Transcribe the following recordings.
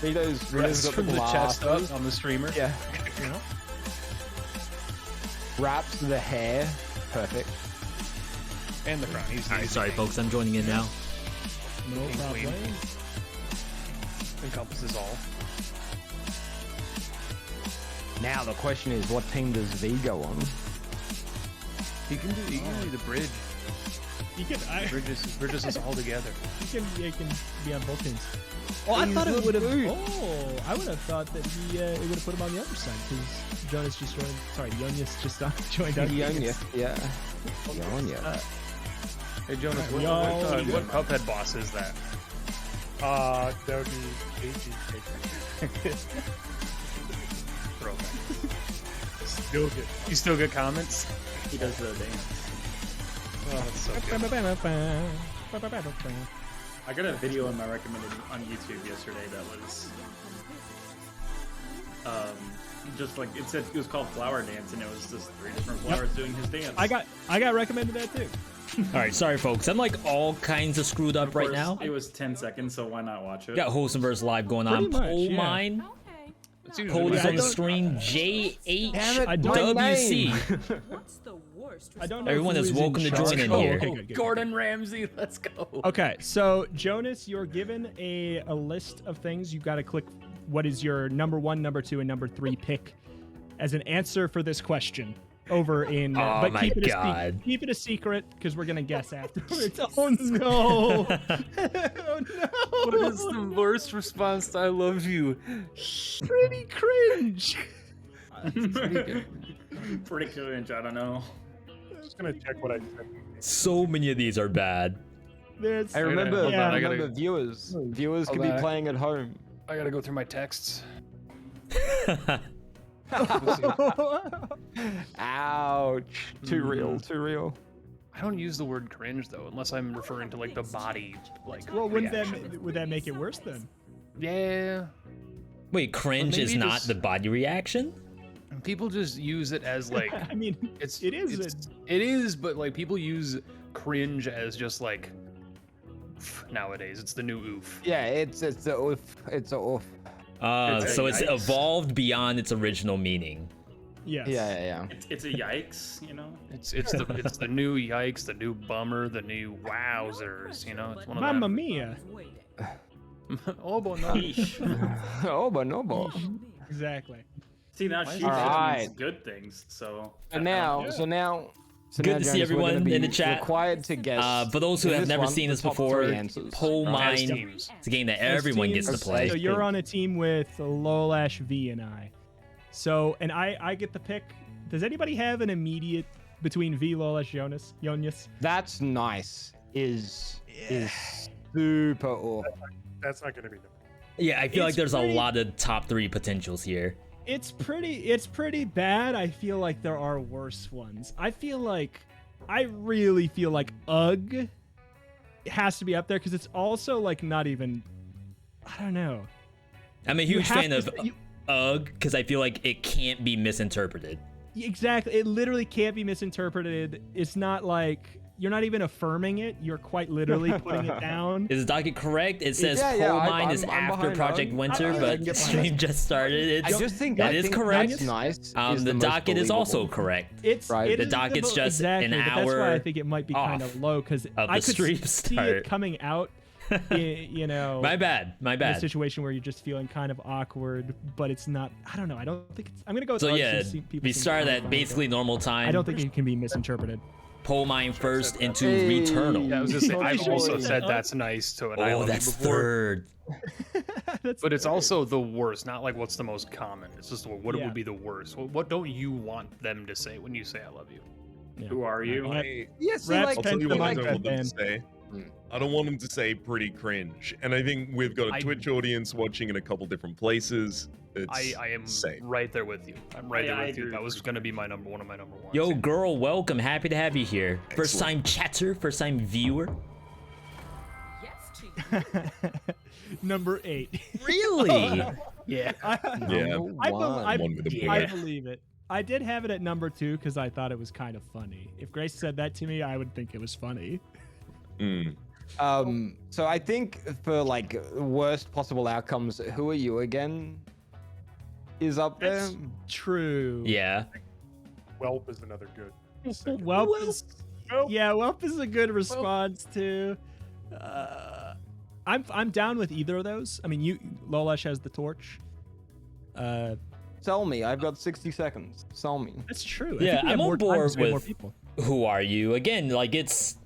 Vito's got from the the chest up glasses. on the streamer. Yeah. You know? Wraps the hair. Perfect. And the crown. Alright, sorry folks, I'm joining in now. No problem. Encompasses all. Now the question is, what team does V go on? He can do the bridge. You can, Bridges us all together. you can be on both teams. Oh, I thought it would have. Oh, I would have thought that it would have put him on the other side because Jonus just joined. Sorry, Jonus just joined our Yonya, yeah. Yonya. Hey Jonus, what Cuphead boss is that? That would be AG. Still good. You still get comments? He does the dance. Oh, that's so good. I got a video on my recommended on YouTube yesterday that was just like it was called Flower Dance, and it was just 3 different flowers doing his dance. I got recommended that too. Alright, sorry folks, I'm like all kinds of screwed up right now. It was 10 seconds, so why not watch it? Got Wholesomeverse live going on. Pretty much, Poll yeah. mine. Okay. Code is on the don't- screen. JHWC. What's the worst? I don't know. Everyone who is in welcome to charge. join in Oh, here. okay, good. Gordon Ramsay, let's go. Okay, so Jonus, you're given a list of things. You've got to click what is your number 1, number 2, and number 3 pick as an answer for this question over in. Oh but my keep it God. keep it a secret because we're gonna guess afterwards. Oh no! Oh no! What is the worst response to I love you? Pretty cringe. Pretty cringe, I don't know. I'm just gonna check what I said. So many of these are bad. There's, I remember, hold on, I gotta- remember viewers. Viewers could be Hold on. playing at home. I gotta go through my texts. Ouch. Too real, too real. I don't use the word cringe though, unless I'm referring to like the body, like. well, wouldn't reaction. that would that make it worse then? Yeah. Wait, cringe Well, is maybe not just- the body reaction? People just use it as like. I mean, It's it is. It is, but like people use cringe as just like. Nowadays, it's the new oof. Yeah, it's a oof. It's a oof. So it's Yikes. evolved beyond its original meaning. Yes. Yeah. It's a yikes, you know? It's the new yikes, the new bummer, the new wowzers. You know, it's one of Mamma them. mia. Oh, but no. Yeesh. Oh, but no, but. Exactly. See, now she Alright. means good things, so... So now, Good to see Jonas, we're everyone gonna be in the chat. Required to guess. For those who in have this never one, seen the this top before, 3 answers. Poll As Mine. teams. It's a game that As everyone gets to teams, play. So you're on a team with Lollash, V, and I. So, and I get the pick. Does anybody have an immediate between V, Lollash, Jonus? That's nice. Is super off. That's not gonna be the. Yeah, I feel like It's there's pretty- a lot of top 3 potentials here. It's pretty bad. I feel like there are worse ones. I really feel like Ugh has to be up there because it's also like not even. I don't know. I'm a You huge have fan to- of Ugh because I feel like it can't be misinterpreted. Exactly. It literally can't be misinterpreted. It's not like you're not even affirming it. You're quite literally putting it down. Is the docket correct? It says Yeah, Poll I'm- Mine is I'm after behind Project Ugh. Winter, I can but get the behind stream just started. I just think that I is think correct. That's nice. is The the most docket is also believable. correct. It's Right. it The is docket's just exactly, an but that's why I hour think it might be kind of off low because of I the could stream see start. it coming out. You know, My bad. in a situation where you're just feeling kind of awkward, but it's not. I don't know. I don't think it's. I'm gonna go with So Ugh yeah, since people we seem started kind of at basically normal time. I don't think it can be misinterpreted. Poll Mine first into Hey. Returnal. Yeah, I was just saying. I've Holy also shit. said that's nice to an Oh, island that's before. third. But it's also the worst. Not like what's the most common. It's just what Yeah. would be the worst. What don't you want them to say when you say "I love you"? Who are you? Yes, Raps like I'll tell you what I Penta don't want them Hybrid to say. I don't want them to say pretty cringe. And I think we've got a I- Twitch audience watching in a couple different places. It's I am same. right there with you. I'm right Yeah, there I with you. agree That with was gonna be one of my number ones. Yo, girl, welcome. Happy to have you here. First Excellent. time chatter, first time viewer. Yes, to Number 8. Really? Yeah. Yeah. One with a Yeah. I believe it. I did have it at number 2 because I thought it was kind of funny. If Grace said that to me, I would think it was funny. Mm. So I think for like worst possible outcomes, who are you again? Is up there. That's true. Yeah. Whelp is another good. second. Whelp is. Whelp. Yeah, Whelp is a good response too. I'm down with either of those. I mean, Lollash has the torch. Sell me. I've got 60 seconds. Sell me. That's true. Yeah, I think we have I'm on more time to board sway more with people. Who Are You? Again, like it's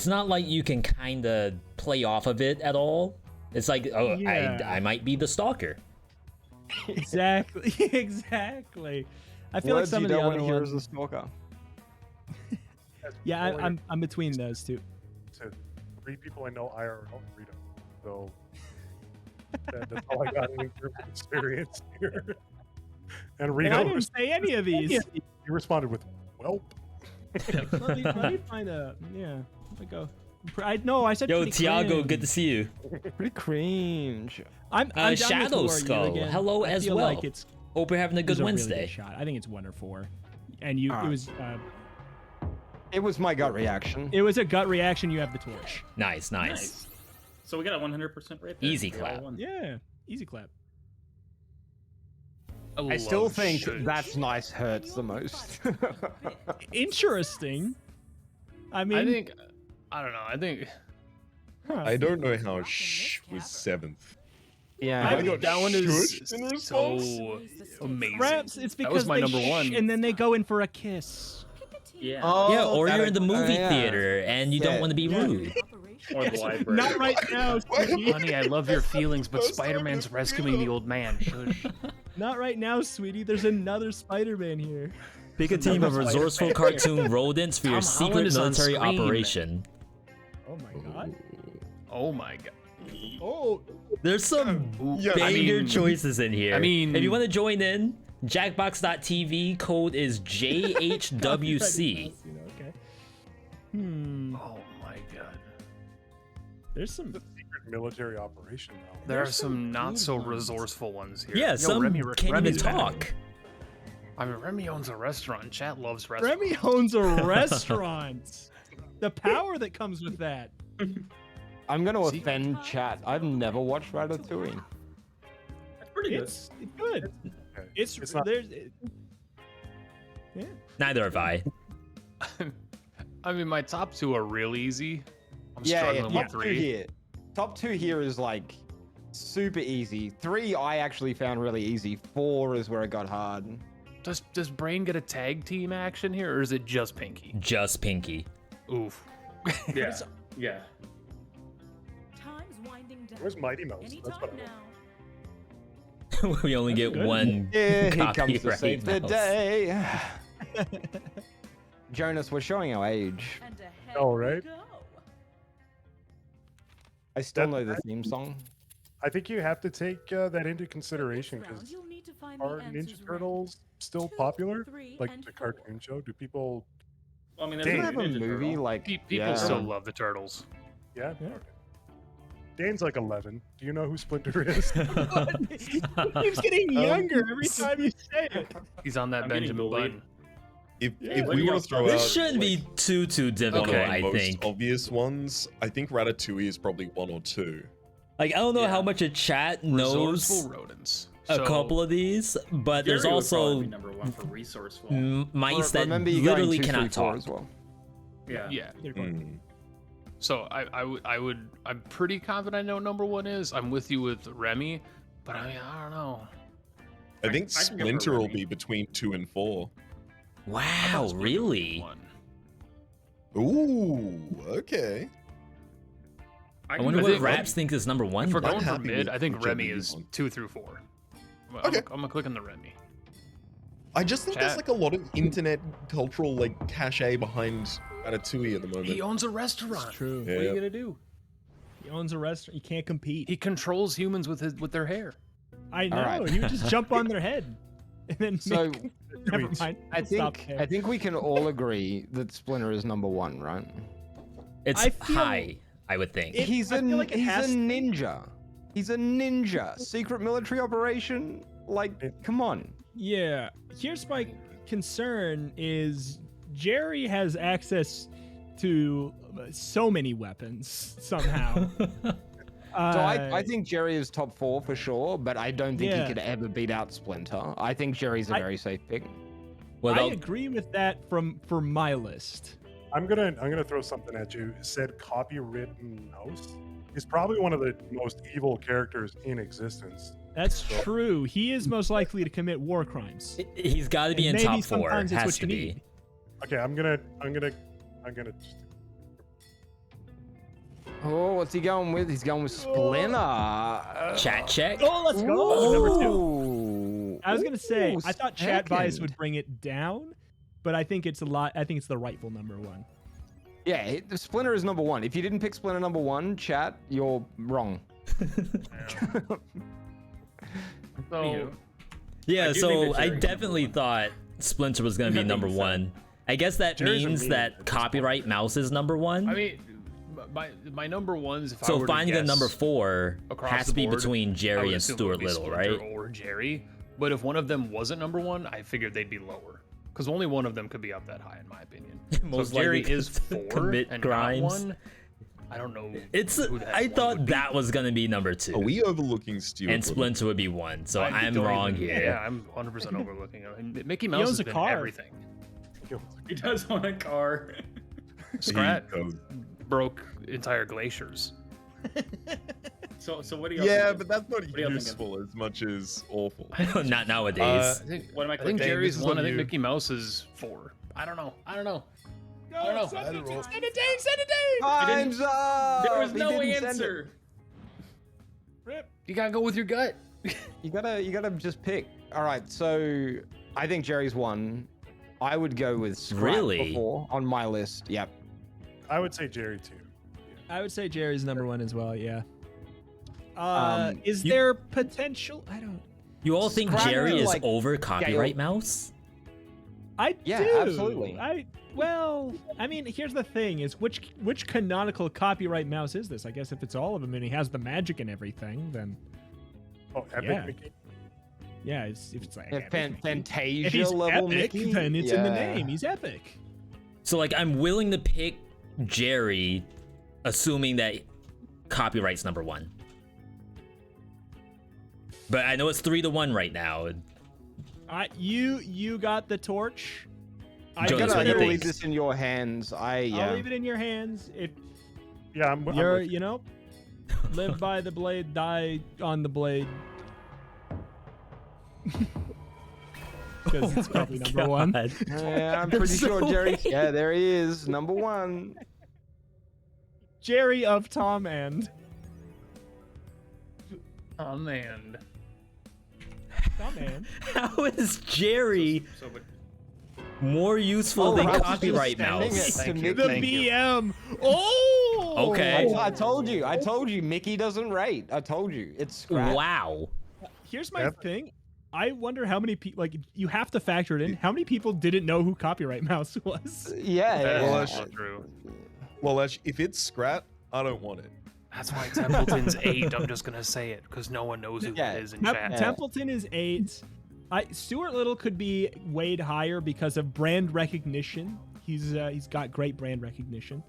not like you can kind of play off of it at all. It's like, oh, Yeah. I might be the stalker. Exactly. Exactly. I feel Words like some you of the don't want other to hear ones. as a stalker. Yeah, I'm between those two. To 3 people I know IRL and Rito. So that's all I got in terms of experience here. And And Rito, I didn't say any of these. you responded with "Welp." let me find a. Yeah. Let me go. No, I said. Yo, pretty Tiago, cringe. good to see you. Pretty cringe. I'm down with Shadow Who Are You Skull, again. hello I as feel well. Like it's Hope you're having a good a really Wednesday. good shot. I think it's 1 or 4. And you, Alright. it was. It was my gut reaction. It was a gut reaction. You have the torch. Nice. Nice. So we got a 100% right there. Easy We all clap. won. Yeah. Easy clap. I still think Lollash. That's Nice hurts the most. Interesting. I mean, I don't know. I think huh. I don't know how shh was 7th. yeah. I think that one is shushed in response? so amazing. Perhaps it's That because was my they number one. and then they go in for a kiss. Yeah. Yeah, or that you're in the movie yeah. theater and you don't want to be rude. Or the library. Not right now, sweetie. Honey, I love your feelings, but First time Spider-Man's in rescuing the Rito. old man. Shush. Not right now, sweetie. There's another Spider-Man here. Pick a team of resourceful cartoon rodents for your Tom Holland secret is on military screen. operation. Oh my god. Oh my god. Oh, There's some Yeah, banger I mean- choices in here. I mean- if you want to join in, Jackbox.tv code is JHWC. okay. Hmm. Oh my god. There's some. It's a secret military operation now. There are There's some some not good so ones. resourceful ones here. Yeah, Yo, some Remy, can't Remy's even back. talk. I mean, Remy owns a restaurant. Chat loves restaurants. Remy owns a restaurant. The power that comes with that. I'm going to offend chat. I've never watched Ratatouille. That's pretty good. It's good. Okay. It's not- there's. Neither have I. I mean, my top 2 are real easy. I'm Yeah, struggling top with 2 3. here. Top 2 here is like super easy. 3 I actually found really easy. 4 is where it got hard. Does Brain get a tag team action here, or is it just Pinky? Just Pinky. Oof. Yeah. Yeah. Time's winding down. Where's Mighty Mouse? That's Anytime what I want. now. We only get good. one Yeah, he copy comes to right save the mouse. day. Jonas, we're showing our age. And ahead All we right. go. I still That- know the theme song. I think you have to take that into consideration This round, because you'll need to find the are answers Ninja right. Turtles still 2, popular? 3, Like and the 4. cartoon show? Do people? Well, I mean, Dane. They there's have a Ninja movie Turtle. like People yeah. still love the turtles. Yeah. Yeah. Okay. Dane's like 11. Do you know who Splinter is? He keeps getting younger every time you say it. He's on that I'm getting Benjamin bullied. Button. If Yeah. we want to throw This out shouldn't be like, too difficult, Okay. I most think. obvious ones, I think Ratatouille is probably 1 or 2. Like, I don't know Yeah. how much a chat knows Resourceful rodents. a So, couple of these, but there's Gary would probably also be number 1 for resourceful. mice that Remember you literally going 2, 3, cannot 4 talk. as well. Yeah. Yeah. Mm. So I'm pretty confident I know what number 1 is. I'm with you with Remy, but I mean, I don't know. I think I can go for Splinter will Remy. be between 2 and 4. I Wow, thought Splinter would be really? 1. Ooh, okay. I wonder I what think- Raps thinks is number 1. If we're though. going for happy mid, with I think whichever Remy you is want. 2 through 4. Okay. I'm gonna click on the Remy. I just think there's Chat. like a lot of internet cultural like cachet behind Ratatouille at the moment. He owns a restaurant. It's true. What are Yeah. you gonna do? He owns a restaurant. You can't compete. He controls humans with their hair. I know. Alright. He would just jump on their head. And then So make... Never mind. I Stop think there. I think we can all agree that Splinter is number 1, right? It's I feel- high, I would think. It- He's I a feel like it he's has a to- ninja. He's a ninja. Secret military operation. Like, come on. Yeah. Here's my concern is Jerry has access to so many weapons somehow. So I think Jerry is top 4 for sure, but I don't think he could ever beat out Splinter. I think Jerry's a very safe pick. I agree with that for my list. I'm gonna throw something at you. Said copywritten mouse. He's probably one of the most evil characters in existence. That's true. He is most likely to commit war crimes. He's got to be in top 4. Sometimes it's Has what to you be. need. Okay, I'm gonna. Oh, what's he going with? He's going with Splinter. Chat check. Oh, let's go. Number 2. Ooh. I was gonna say, Ooh, I thought chat bias second. would bring it down, but I think it's the rightful number 1. Yeah, the Splinter is number 1. If you didn't pick Splinter number 1, chat, you're wrong. So, Yeah, I do think so that I Jerry's definitely thought Splinter was going to be That number makes 1. I guess that Jerry's a means meme that at this Copyright Mouse is number 1. I mean, my number ones. If I So were finding to a guess number 4 across has the to be board, between I Jerry would and assume it Stuart would be Little, Splinter right? Or Jerry. But if one of them wasn't number 1, I figured they'd be lower. Because only one of them could be up that high, in my opinion. Most so if Jerry likely is to 4 commit and crimes. not 1, I don't know. It's. who that I one thought would be. that was going to be number 2. Are we overlooking Stuart? And Little? Splinter would be 1, so I I'm don't wrong even- here. Yeah, I'm 100% overlooking it. And Mickey Mouse owns has a been car. everything. he does own a car. Scrat He does. broke entire glaciers. So what do you? Yeah, but that's not do y'all think of? useful as much as awful. Not nowadays. I think, What am I I think clicking? Jerry's this is 1. I on think you. Mickey Mouse is 4. I don't know. I don't know. Send it, Dane, send it, Dane! Time's up! There was He no didn't send it. answer. Rip. You gotta go with your gut. You gotta just pick. All right, so I think Jerry's 1. I would go with Scrap Really? before on my list. Yep. I would say Jerry too. I would say Jerry's number 1 as well. Yeah. Is you- there potential? I don't. You all think Scrat Jerry is is like over Copyright Gale. Mouse? I Yeah, do. absolutely. I mean, here's the thing: is which canonical Copyright Mouse is this? I guess if it's all of them and he has the magic and everything, then Oh, Epic Yeah. Mickey. yeah. If it's like Yeah, Epic Mickey. Fantasia if he's level epic, Mickey? then it's in the Yeah. name. He's epic. So like I'm willing to pick Jerry, assuming that Copyright's number 1. But I know it's 3-1 right now. You got the torch. Jonus, I what do gotta you leave think? this in your hands. I'll leave it in your hands. If Yeah, I'm you're, with you know, live by the blade, die on the blade. Because it's probably number 1. God. Yeah, I'm pretty So sure Jerry. weird. Yeah, there he is, number 1. Jerry of Tom and Oh man. Tom and. How is Jerry So, but more useful Oh, than Rhapsody's Copyright standing Mouse? it to Thank you. Mickey. The Thank you. BM. Oh. Okay. I told you. Mickey doesn't rate. I told you. It's Scrat. Wow. Here's my Yep. thing. I wonder how many people, like, you have to factor it in. How many people didn't know who Copyright Mouse was? Yeah. That's yeah. also true. Lollash, if it's Scrat, I don't want it. That's why Templeton's 8. I'm just gonna say it because no one knows who Yeah. it is in Tem- chat. Templeton is 8. Stuart Little could be weighed higher because of brand recognition. He's got great brand recognition.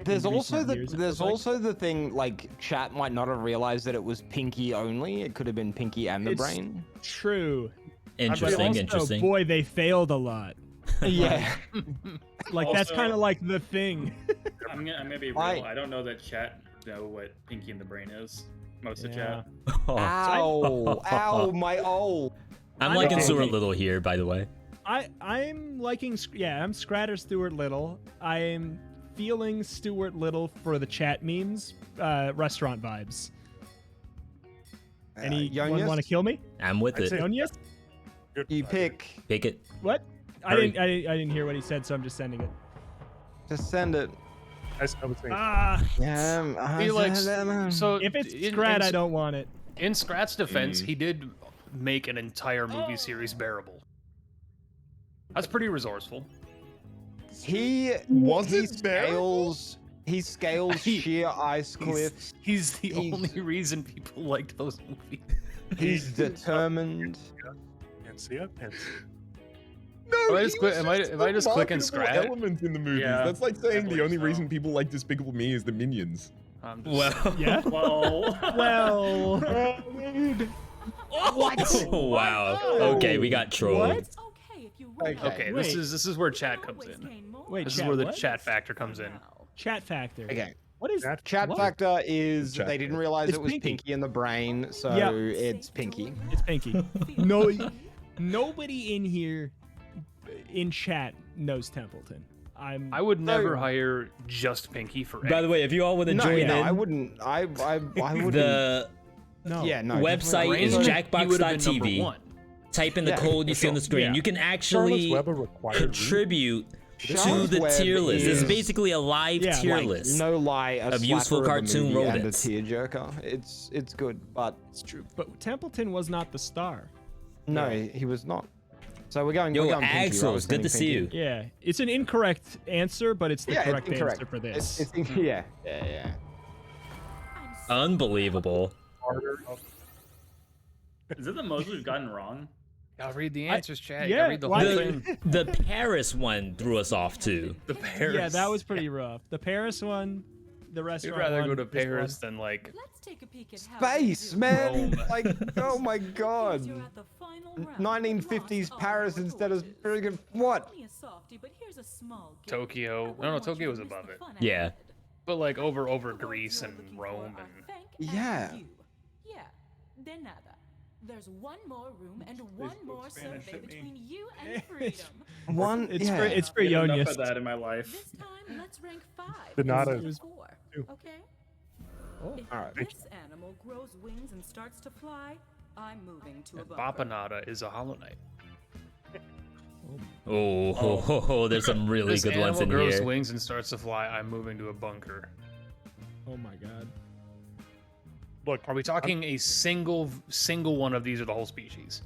There's in also recent the years, it there's feels like. also the thing like chat might not have realized that it was Pinky only. It could have been Pinky and the It's- brain. True. But Interesting, also, interesting. boy, they failed a lot. Yeah. Like that's Also- kind of like the thing. I'm gonna be real. I don't know that chat know what Pinky and the Brain is. Most of Yeah. chat. Ow! Ow! My I'm liking liking- Stuart Little here, by the way. I'm liking. I'm Scratter Stuart Little. I'm feeling Stuart Little for the chat memes, restaurant vibes. Anyone Jonus? want to kill me? I'm with I'd it. say- Jonus? Good You fight. pick. Pick it. What? I Hurry. didn't hear what he said, so I'm just sending it. Just send it. I was thinking. Ah, Yeah. Felix, so if it's in- Scrat, in- I don't want it. In Scrat's defense, he did make an entire movie series bearable. That's pretty resourceful. He Was he it bearable? scales. He scales sheer ice cliffs. He's the He's- only reason people liked those movies. He's determined. Pensia, Pensia. No! Am I he just click- was am I- just am I a just clicking marketable scrap? element in the movies. Yeah, That's like saying I the only believe reason so. people like Despicable Me is the Minions. I'm just- Well. Yeah. Well, Well. What? Wow. Okay, we got trolled. What? It's okay if you run out. Okay, Wait. this is where chat You comes always in. gain more. Wait, This is chat where the what? chat factor comes in. Chat factor. Okay. What is Chat what? factor is Chat they didn't factor. realize It's it was Pinky. Pinky in the brain, so Yeah. it's Pinky. It's Pinky. No, nobody in here, in chat, knows Templeton. I would never hire just Pinky for. By the way, if you all want to No, join no, in, I wouldn't. I wouldn't. the No. yeah, no. website definitely is not. He would've been number jackbox.tv. one. Type in the Yeah, code you for see on the sure. screen. Yeah. You can Charlotte's actually Web a required read? contribute to Charlotte's the Web tier list. It's is, basically a live Yeah, tier like, list. no lie, a of useful slapper of a cartoon movie rodents. and a tearjerker. It's good, but It's true. But Templeton was not the star. no, he was not. So we're going. Yo, we're going Pinky, right? Axel, We're it's good to sending see Pinky. you. Yeah, it's an incorrect answer, but it's the Yeah, it's correct incorrect. answer for this. Yeah. Unbelievable. is it the most we've gotten wrong? Gotta read the answers, chat. yeah, You gotta read the why- whole The, thing. the Paris one threw us off too. The Paris. Yeah, that was pretty rough. The Paris one, the You'd restaurant rather one, go to this Paris one. than like. Let's take a peek at how Space, you do. man. Rome. Like, oh my god. You're at the final round. 1950s Lost Paris all instead of torches. friggin' what? Only a softie, but here's a small gift. Tokyo. I No, wouldn't want Tokyo you was to miss above the it. fun Yeah. ahead. But like over The words Greece you're and looking for Rome are and. thank Yeah. and you. Yeah, de nada. There's one more room and one more survey between you and freedom. One. It's yeah. for it's for I get enough Jonus. of that in my life. This time, let's rank 5. De nada instead of is 4. two. Okay? Oh, If alright. this animal grows wings and starts to fly, I'm moving to a bunker. Bapanada is a Hollow Knight. Oh, there's some really This good ones animal in grows here. wings and starts to fly. I'm moving to a bunker. Oh my god. Look, Are we talking a single one of these or the whole species?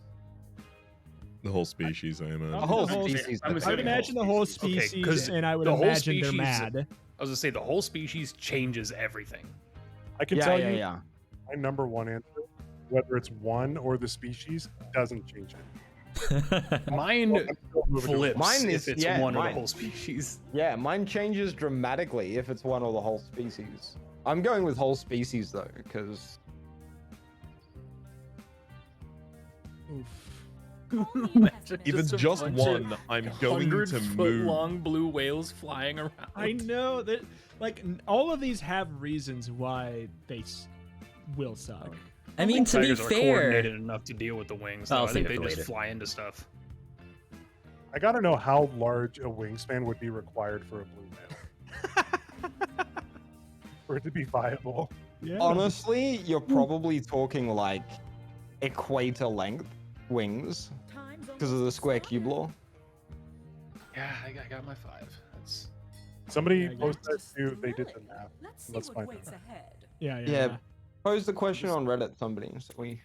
The whole species, I imagine. The whole The whole- species. I'm that's I would assuming it. imagine the whole Okay, species, 'cause and I would the whole imagine they're species- mad. I was gonna say the whole species changes everything. I can Yeah, tell yeah, you yeah. my number one answer, whether it's one or the species, doesn't change it. Mine I'm still moving to a flips Mine if is- it's yeah, one or mine. the whole species. Yeah, mine changes dramatically if it's one or the whole species. I'm going with whole species though, because If it's just one, I'm going to 100-foot move. long blue whales flying around. I know that, like, all of these have reasons why they will suck. I mean, to be Tigers are fair, coordinated enough to deal with the wings. I'll Though. I think save they it just later. fly into stuff. I gotta know how large a wingspan would be required for a blue whale. For it to be viable. Yeah. honestly, you're probably talking like equator length wings because of the square cube law. Yeah, I got my 5. That's Somebody Yeah, I posted that too. They did the math. Let's see Let's what find waits out. ahead. Yeah. Yeah. Pose the question on Reddit, somebody. So we.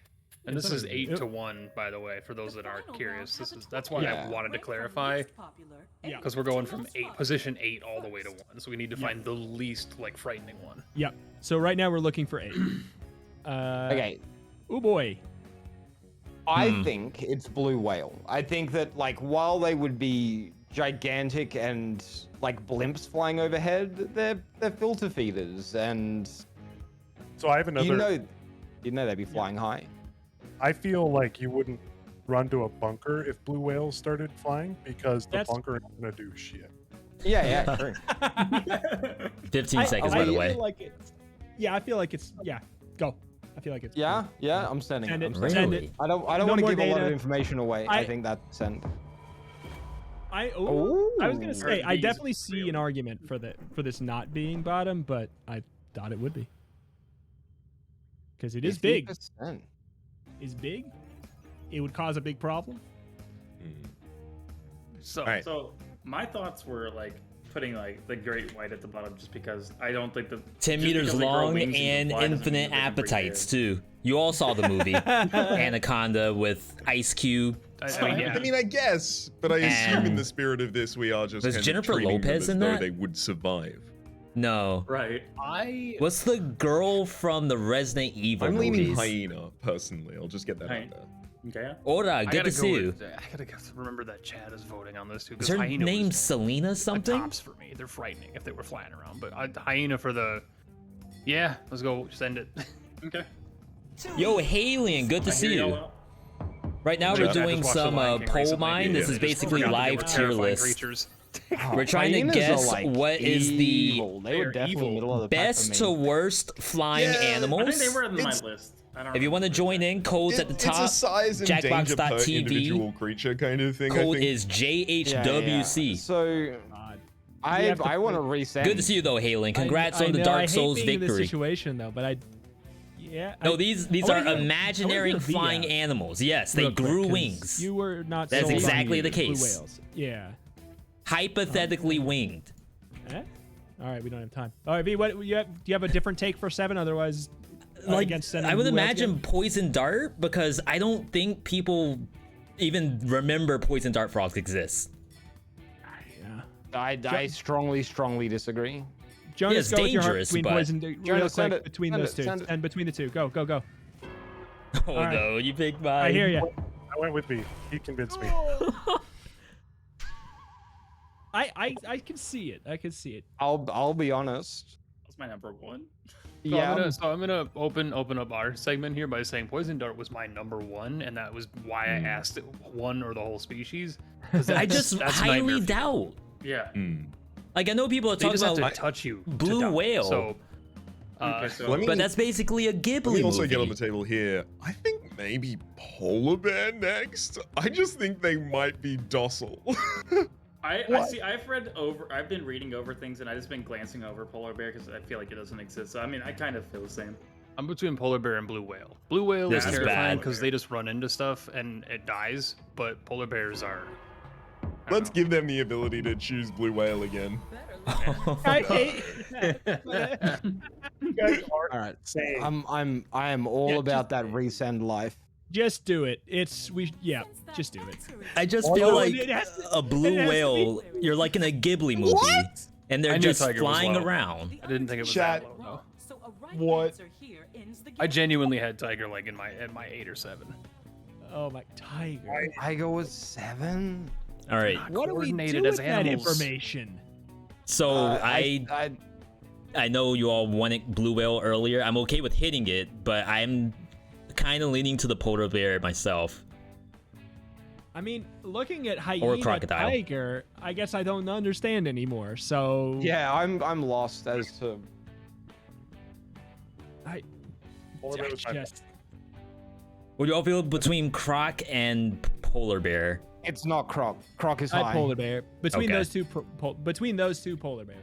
and this is Somebody- 8 to 1, by the way, for those that are final curious. round has a That's why Yeah. I wanted to Rank from clarify. least popular, Yeah. Because we're going from to 8, most position popular. 8 all the way to 1. So we need to Yeah. find the least like frightening one. Yep. So right now we're looking for 8. Okay. Oh boy. I think it's blue whale. I think that like while they would be gigantic and like blimps flying overhead, they're filter feeders, and So I have another. you know they'd be flying high. I feel like you wouldn't run to a bunker if blue whales started flying because the That's- bunker ain't gonna do shit. Yeah, yeah, true. 15 seconds, by the way. Feel like it's, yeah, I feel like it's. Yeah. Go. I feel like it's. Yeah, yeah, I'm sending Send it. it. I'm sending Send it. it. I don't No want to more give a lot of data. information away. I think that's send. I was gonna say I definitely see an argument for this not being bottom, but I thought it would be because it is big. 50%. Is big. It would cause a big problem. So Alright. So my thoughts were like putting like the great white at the bottom just because I don't think the 10 just meters because they grow long wings and fly doesn't mean infinite they can breathe appetites air. too. You all saw the movie Anaconda with Ice Cube. I mean, yeah. I mean, I guess, but I assume in And- the spirit of this, we are just Was kind of Jennifer treating them Lopez as in though that? they would survive. No. Right. What's the girl from the Resident Evil I'm leaning movies? hyena, personally. I'll just get that out Hyena. there. Okay. Ora, good to see you. I gotta remember that Chad is voting on this too. Is her name Selena something? Tops for me. They're frightening if they were flying around. But hyena for the. Yeah, let's go. Send it. Okay. Yo, Halion, good to see you. Right now we're doing some poll mine. This is basically live tier list. We're trying to guess what is the best to worst flying animals. I think they were on my list. If you want to join in, code's at the top. It's a size and danger per Jackbox.tv. individual creature kind of thing. Code is JHWC. So I want to resend. Good to see you though, Halen. Congrats on the Dark Souls I hate being in this victory. situation though, but No, these are imaginary flying animals. Yes, they grew wings. You were not. That's sold on exactly the blue case. whales. Yeah. Hypothetically winged. Eh? All right, we don't have time. All right, V, what do you have a different take for 7? Otherwise, Like, against I would imagine Poison Dart, because I don't think people even remember Poison Dart frogs exist. I strongly disagree. Jonus, it's go with your heart dangerous, between but poison, real quick between those two, send it. and between the two. Go. Oh right. no, you picked mine. I hear you. I went with V. He convinced me. I can see it. I can see it. I'll be honest. That's my number 1. So I'm gonna open up our segment here by saying Poison Dart was my number 1, and that was why I asked it one or the whole species. I just highly doubt. Yeah. Like, I know people are They talking just have about to touch you. blue whale. So, but that's basically a Ghibli Let me also movie. get on the table here. I think maybe polar bear next. I just think they might be docile. I see. I've been reading over things, and I've just been glancing over polar bear because I feel like it doesn't exist. So I mean, I kind of feel the same. I'm between polar bear and blue whale. Blue whale This is is terrifying bad. because they just run into stuff and it dies, but polar bears are. Let's give them the ability to choose blue whale again. I hate You guys are All right. insane. I am all about that resend life. Just do it. Just do it. I just feel like it has to- a it blue has to whale, you're like in a Ghibli movie. And they're I knew just Tiger was flying low. around. I didn't think it was Chat. that low. So a right What? answer here ends the game. I genuinely had tiger like in my 8 or 7. Oh my tiger. Tiger was 7. All right. What do we do Coordinated with as that animals. information? So I I know you all wanted blue whale earlier. I'm okay with hitting it, but I'm kind of leaning to the polar bear myself. I mean, looking at hyena crocodile. tiger, I guess I don't understand anymore. So yeah, I'm lost as to. Polar bear was my just What do you all feel between croc and polar bear? It's not Croc. Croc is high. polar bear. Between Okay. those two, between those two, polar bear.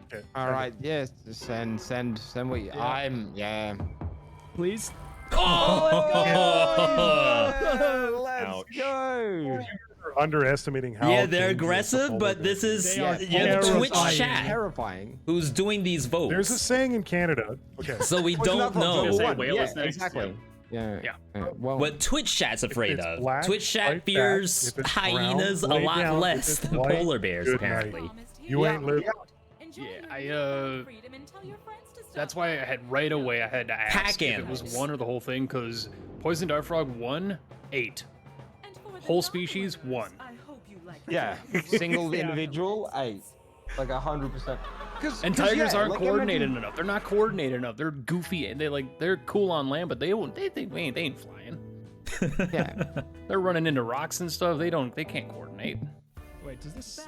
Okay. All right. Yes. Send what you. Yeah. Please. Oh, Let's Ouch. go. You're underestimating how. yeah, they're dangerous the aggressive, polar but bear this is They are you have Twitch terrifying. chat Terrifying. who's doing these votes. There's a saying in Canada. Okay. So we Well, don't it's not know number Say one. whale Yeah, is next, exactly. Yeah. Well, what Twitch chat's afraid it's of. black, Twitch chat fight back. fears If it's hyenas brown, a lay lot down. If less it's than white, polar bears, good night. apparently. You ain't living. That's why I had right away. I had to ask Pack if it was animals. one or the whole thing, because poison dart frog 1, 8. Whole species 1. yeah. Single individual 8. Like 100%. And tigers aren't coordinated enough. They're not coordinated enough. They're goofy and they're cool on land, but they ain't flying. Yeah. They're running into rocks and stuff. They can't coordinate. Wait, does this?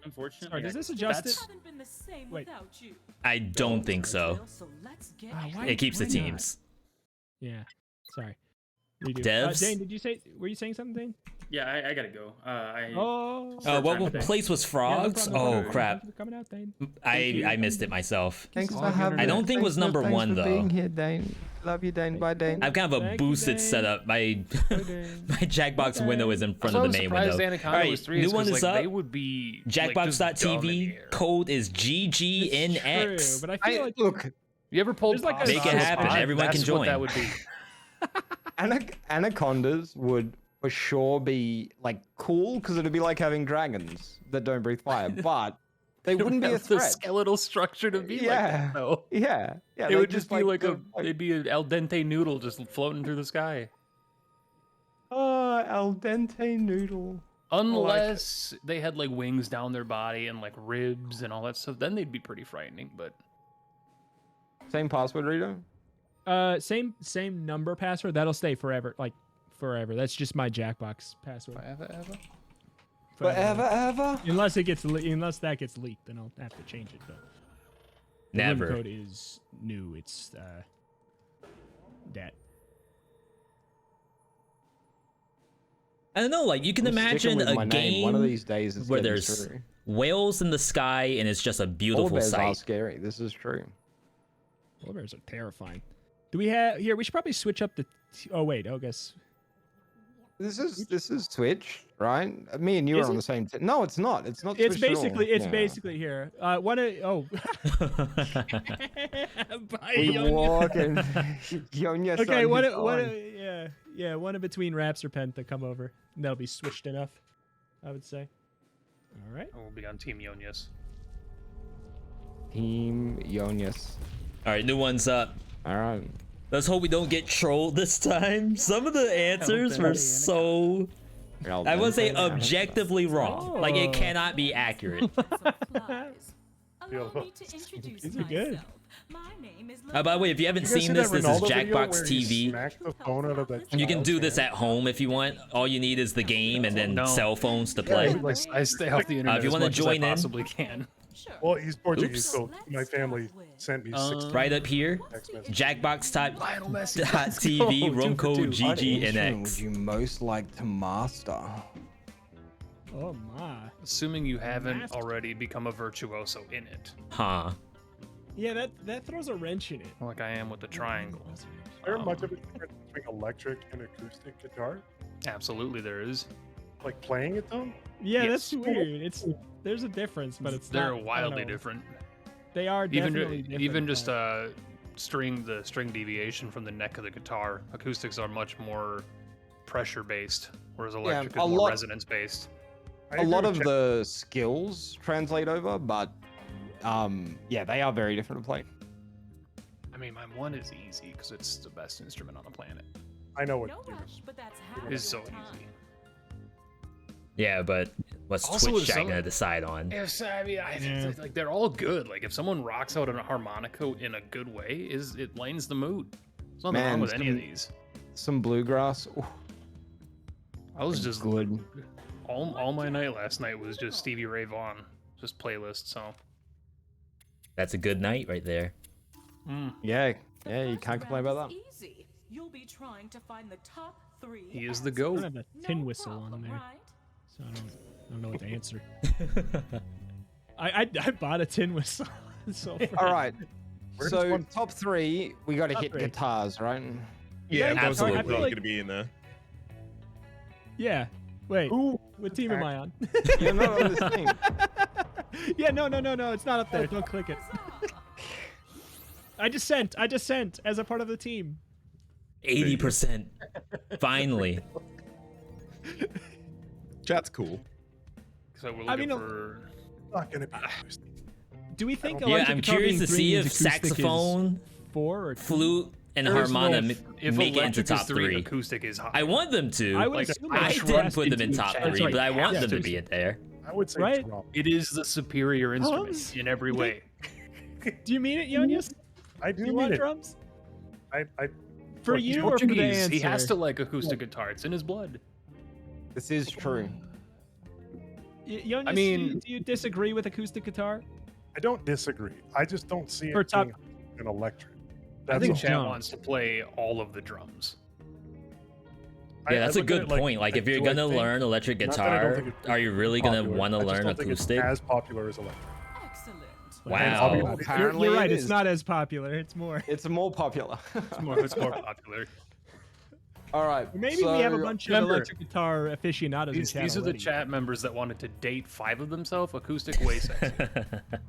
Unfortunately, Sorry, does this adjust it? Wait. I don't think so. Why- It keeps the why not? teams. Yeah. Sorry. Redo. Devs? Dane, were you saying something? yeah, I gotta go. Oh. What place was frogs? Yeah, no problem. Oh crap! Thank you for coming out, Dane. I missed it myself. Thanks for having I don't think it was number thanks one, for though. being here, Dane. Love you, Dane. Bye, Dane. I've kind of a Thank you, boosted Dane. setup. My Dane. my Jackbox window is in front So of I'm the main surprised window. Anaconda All right, was 3 new one is like, up. They would be like, just dumb in the Jackbox.tv. air. Code is It's GGNX. true, but I feel like Look, you ever pulled There's like a possum Make it out of a happen. pod? Everyone can That's join. What that would be. Anacondas would for sure be like cool because it'd be like having dragons that don't breathe fire. But They wouldn't be a the threat. skeletal structure to be like that, though. Yeah. It would just be like they'd be an al dente noodle just floating through the sky. Oh, al dente noodle. Unless they had like wings down their body and like ribs and all that stuff, then they'd be pretty frightening. But Same password, Rito? Same number password. That'll stay forever. Like forever. That's just my Jackbox password. Forever. Unless it gets unless that gets leaked, then I'll have to change it. But the room Never. code is new. It's that. I don't know, like you can I'm sticking imagine with a my name. game One of these days it's where gonna be there's true. whales in the sky and it's just a Polar beautiful bears are sight. scary. This is true. Polar bears are terrifying. Do we have here? We should probably switch up the. Oh wait, I guess. This is Twitch, right? Me and you Is are on it? the same. No, it's not. It's not. It's Twitch at all. basically Yeah. here. Oh. Bye, We Yonya. walk and Yonya. Okay, son, one he's on. in between Raps or Penta come over. And that'll be switched enough, I would say. All right. we'll be on Team Jonus. Team Yonius. All right, new one's up. All right. Let's hope we don't get trolled this time. Some of the answers were so, I would say, objectively wrong. Like it cannot be accurate. Allow me to introduce These are good. myself. My name is By the way, if you haven't You guys seen see this, that this is Ronaldo video Jackbox where he TV. smacked the phone out of that You can child's do this hand? at home if you want. All you need is the game and then No. cell phones to Yeah, play. like, I stay off the internet if you as wanna much as I join in. possibly can. Sure. Well, he's Portuguese, Oops. so my family sent me 60 Right up here, text messages. Jackbox type Lionel Messi, dot let's TV, go, room 2 for 2. code What GG and instrument X. would you most like to master? Oh my. Assuming you haven't already become a virtuoso in it, Huh. Yeah, that throws a wrench in it. like I am with the triangle. Is there much of a difference between electric and acoustic guitar? Absolutely, there is. Like playing it though? Yeah, Yes. that's weird. There's a difference, but it's They're not, I don't wildly know. different. They are definitely Even different. even just the string deviation from the neck of the guitar. Acoustics are much more pressure based, whereas electric a is more lot- resonance based. A lot of the skills translate over, but yeah, they are very different to play. I mean, my one is easy because it's the best instrument on the planet. I know what No you mean. rush, but that's half It's so your time. easy. Yeah, but what's Also, Twitch if Jack some- gonna decide on? Yes, I mean, I think like they're all good. Like if someone rocks out a harmonica in a good way, it lightens the mood. There's nothing wrong Man, with any of these. Some bluegrass. Ooh, I was just good. all my night last night was just Stevie Ray Vaughan, just playlist. So That's a good night right there. Yeah, The yeah, you first can't complain round about is that. Easy. You'll be trying to find the top 3. he is the I goat. don't have a tin No whistle on problem, there, right? so I don't know what to answer. I bought a tin whistle. So All right. Where does So one- top 3, we got to Top hit 3. guitars, right? Yeah, Yeah, absolutely. I feel like- gonna be in there. Yeah. Wait. Who? What team am I on? You're not on this thing. Yeah, no, it's not up there. Don't click it. I just sent as a part of the team. 80%. Finally. Chat's cool. So we're I looking mean, for. Not gonna be acoustic. Do we think Yeah, electric I'm guitar curious being to 3 see means if acoustic is saxophone, 4 or 2? flute, and There's no- harmonic if make it into electric is top 3, 3. acoustic is high. I want them to. I would Like, assume I that's didn't put them in into top chat. 3, but I want has them to to. be in there. I would say Right? drum. It is the superior instrument Drums? in every way. Do you mean it, Yonius? I Do do you want mean it. drums? I For Look, you or for the Portuguese, answer? he has to like acoustic guitar. It's in his blood. This is true. Yonius, I mean- do you disagree with acoustic guitar? I don't disagree. I just don't see For it top- being an electric. I That's think all. Chad John. wants to play all of the drums. Yeah, that's a look at good it like, point. Like, if you're do I gonna think- learn electric not that I don't guitar, think it's are you really gonna popular, want to I just learn don't think acoustic? It's as popular as electric. Excellent. Wow. Obviously- Apparently You're right. it It's is. not as popular. It's more. It's more popular. It's more popular. All right. Maybe we have a so- bunch of remember, electric guitar aficionados in chat These are the already. chat members that wanted to date 5 of themselves. Acoustic way sexy.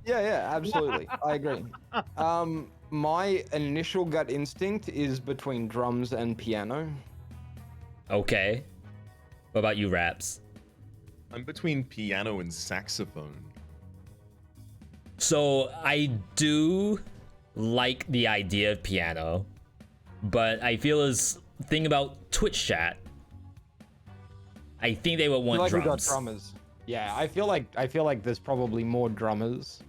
Yeah, absolutely. I agree. My initial gut instinct is between drums and piano. Okay. What about you, Raps? I'm between piano and saxophone. So I do like the idea of piano, but I feel as thing about Twitch chat, I think they would want drums. We got drummers. Yeah, I feel like there's probably more drummers.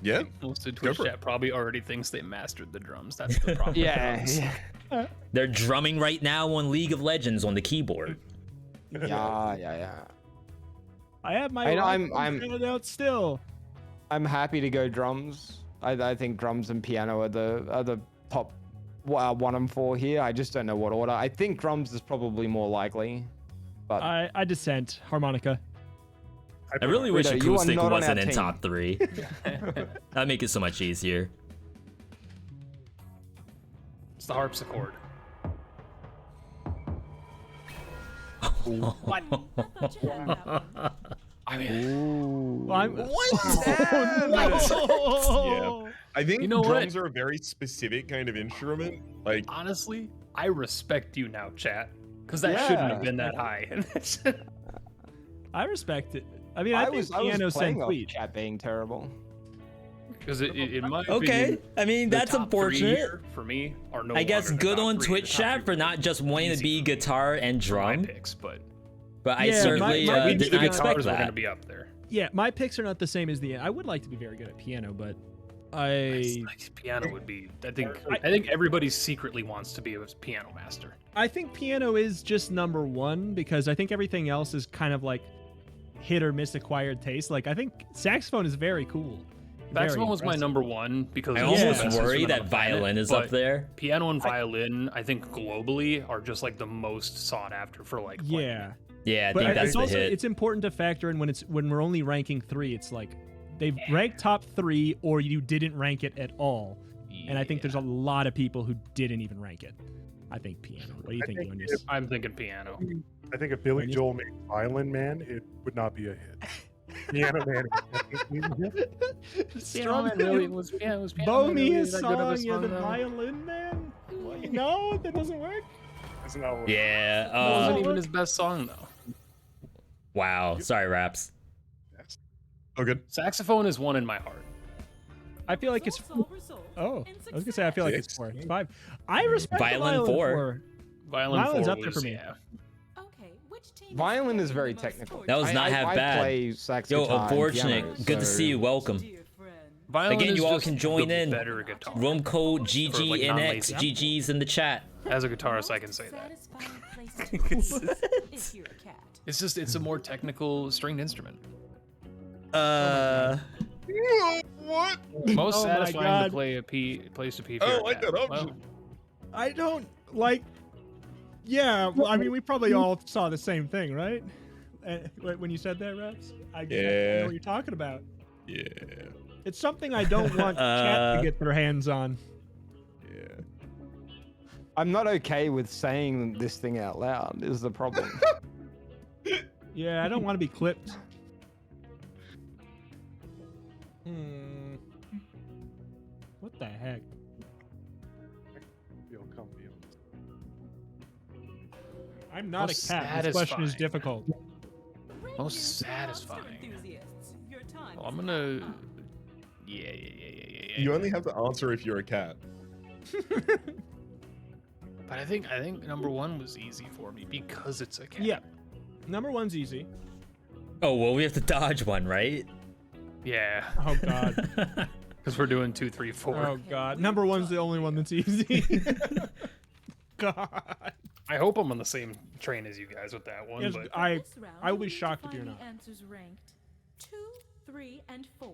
Yeah. Most of Twitch chat probably already thinks they mastered the drums. That's the problem. Yeah. They're drumming right now on League of Legends on the keyboard. Yeah. I have my. I'm out still. I'm happy to go drums. I think drums and piano are the top 1 and 4 here. I just don't know what order. I think drums is probably more likely. But I dissent. Harmonica. I really wish acoustic wasn't in top 3. That'd make it so much easier. It's the harpsichord. What? I mean, Yeah. I think drums are a very specific kind of instrument. Like, honestly, I respect you now, chat, because that shouldn't have been that high. I respect it. I mean, I think piano sent chat being terrible. Because in my opinion, I mean, that's unfortunate for me. Are no I guess good on Twitch chat for not just wanting to be guitar and drum. Picks, but I certainly did not expect that. We're gonna be up there. Yeah, my picks are not the same as the. I would like to be very good at piano, but piano would be. I think everybody secretly wants to be a piano master. I think piano is just number 1 because I think everything else is kind of like hit or miss acquired taste. Like I think saxophone is very cool. Saxophone was my number 1 because I almost worry that violin is up there. Piano and violin, I think globally are just like the most sought after for like. Yeah. Yeah, I think that's the hit. It's important to factor in when we're only ranking 3. It's like they've ranked top 3 or you didn't rank it at all. Yeah. And I think there's a lot of people who didn't even rank it. I think piano. What do you think, Jonus? I'm thinking piano. I think if Billy Joel made Violin Man, it would not be a hit. Piano Man. Piano Man really was. Yeah, it was Piano Bow Man. Me Really a song, you're the Violin Man. No, that doesn't work. That's not what Yeah. It wasn't even his best song though. Wow. Sorry, Raps. Oh, good. Saxophone is 1 in my heart. I feel like it's. Oh, I was gonna say I feel like it's 4. It's 5. I respect violin 4. Violin's 4 up there for me. Yeah. Violin is very technical. That was not half bad. Play sax Yo, guitar unfortunate. and piano, Good to see you. Welcome. Violin Again, you all just can join the in. Better guitar. Room code GGNX. GG's in the chat. As a guitarist, I can say that. It's just, it's a more technical stringed instrument. What? Most satisfying to play plays to P. I don't like that option. Well, I don't like. Yeah, well, I mean, we probably all saw the same thing, right? When you said that, Raps? I know what you're talking about. Yeah. It's something I don't want chat to get their hands on. Yeah. I'm not okay with saying this thing out loud, is the problem. Yeah, I don't want to be clipped. What the heck? I'm not a cat. This question is difficult. Most satisfying. Well, I'm gonna. Yeah. You only have to answer if you're a cat. But I think number 1 was easy for me because it's a cat. Yeah, number 1's easy. Oh well, we have to dodge one, right? Yeah. Oh god. Because we're doing 2, 3, 4. Oh god. Number 1's the only one that's easy. God. I hope I'm on the same train as you guys with that one. Yes, but I will be shocked if you're not. Answers ranked 2, 3, and 4.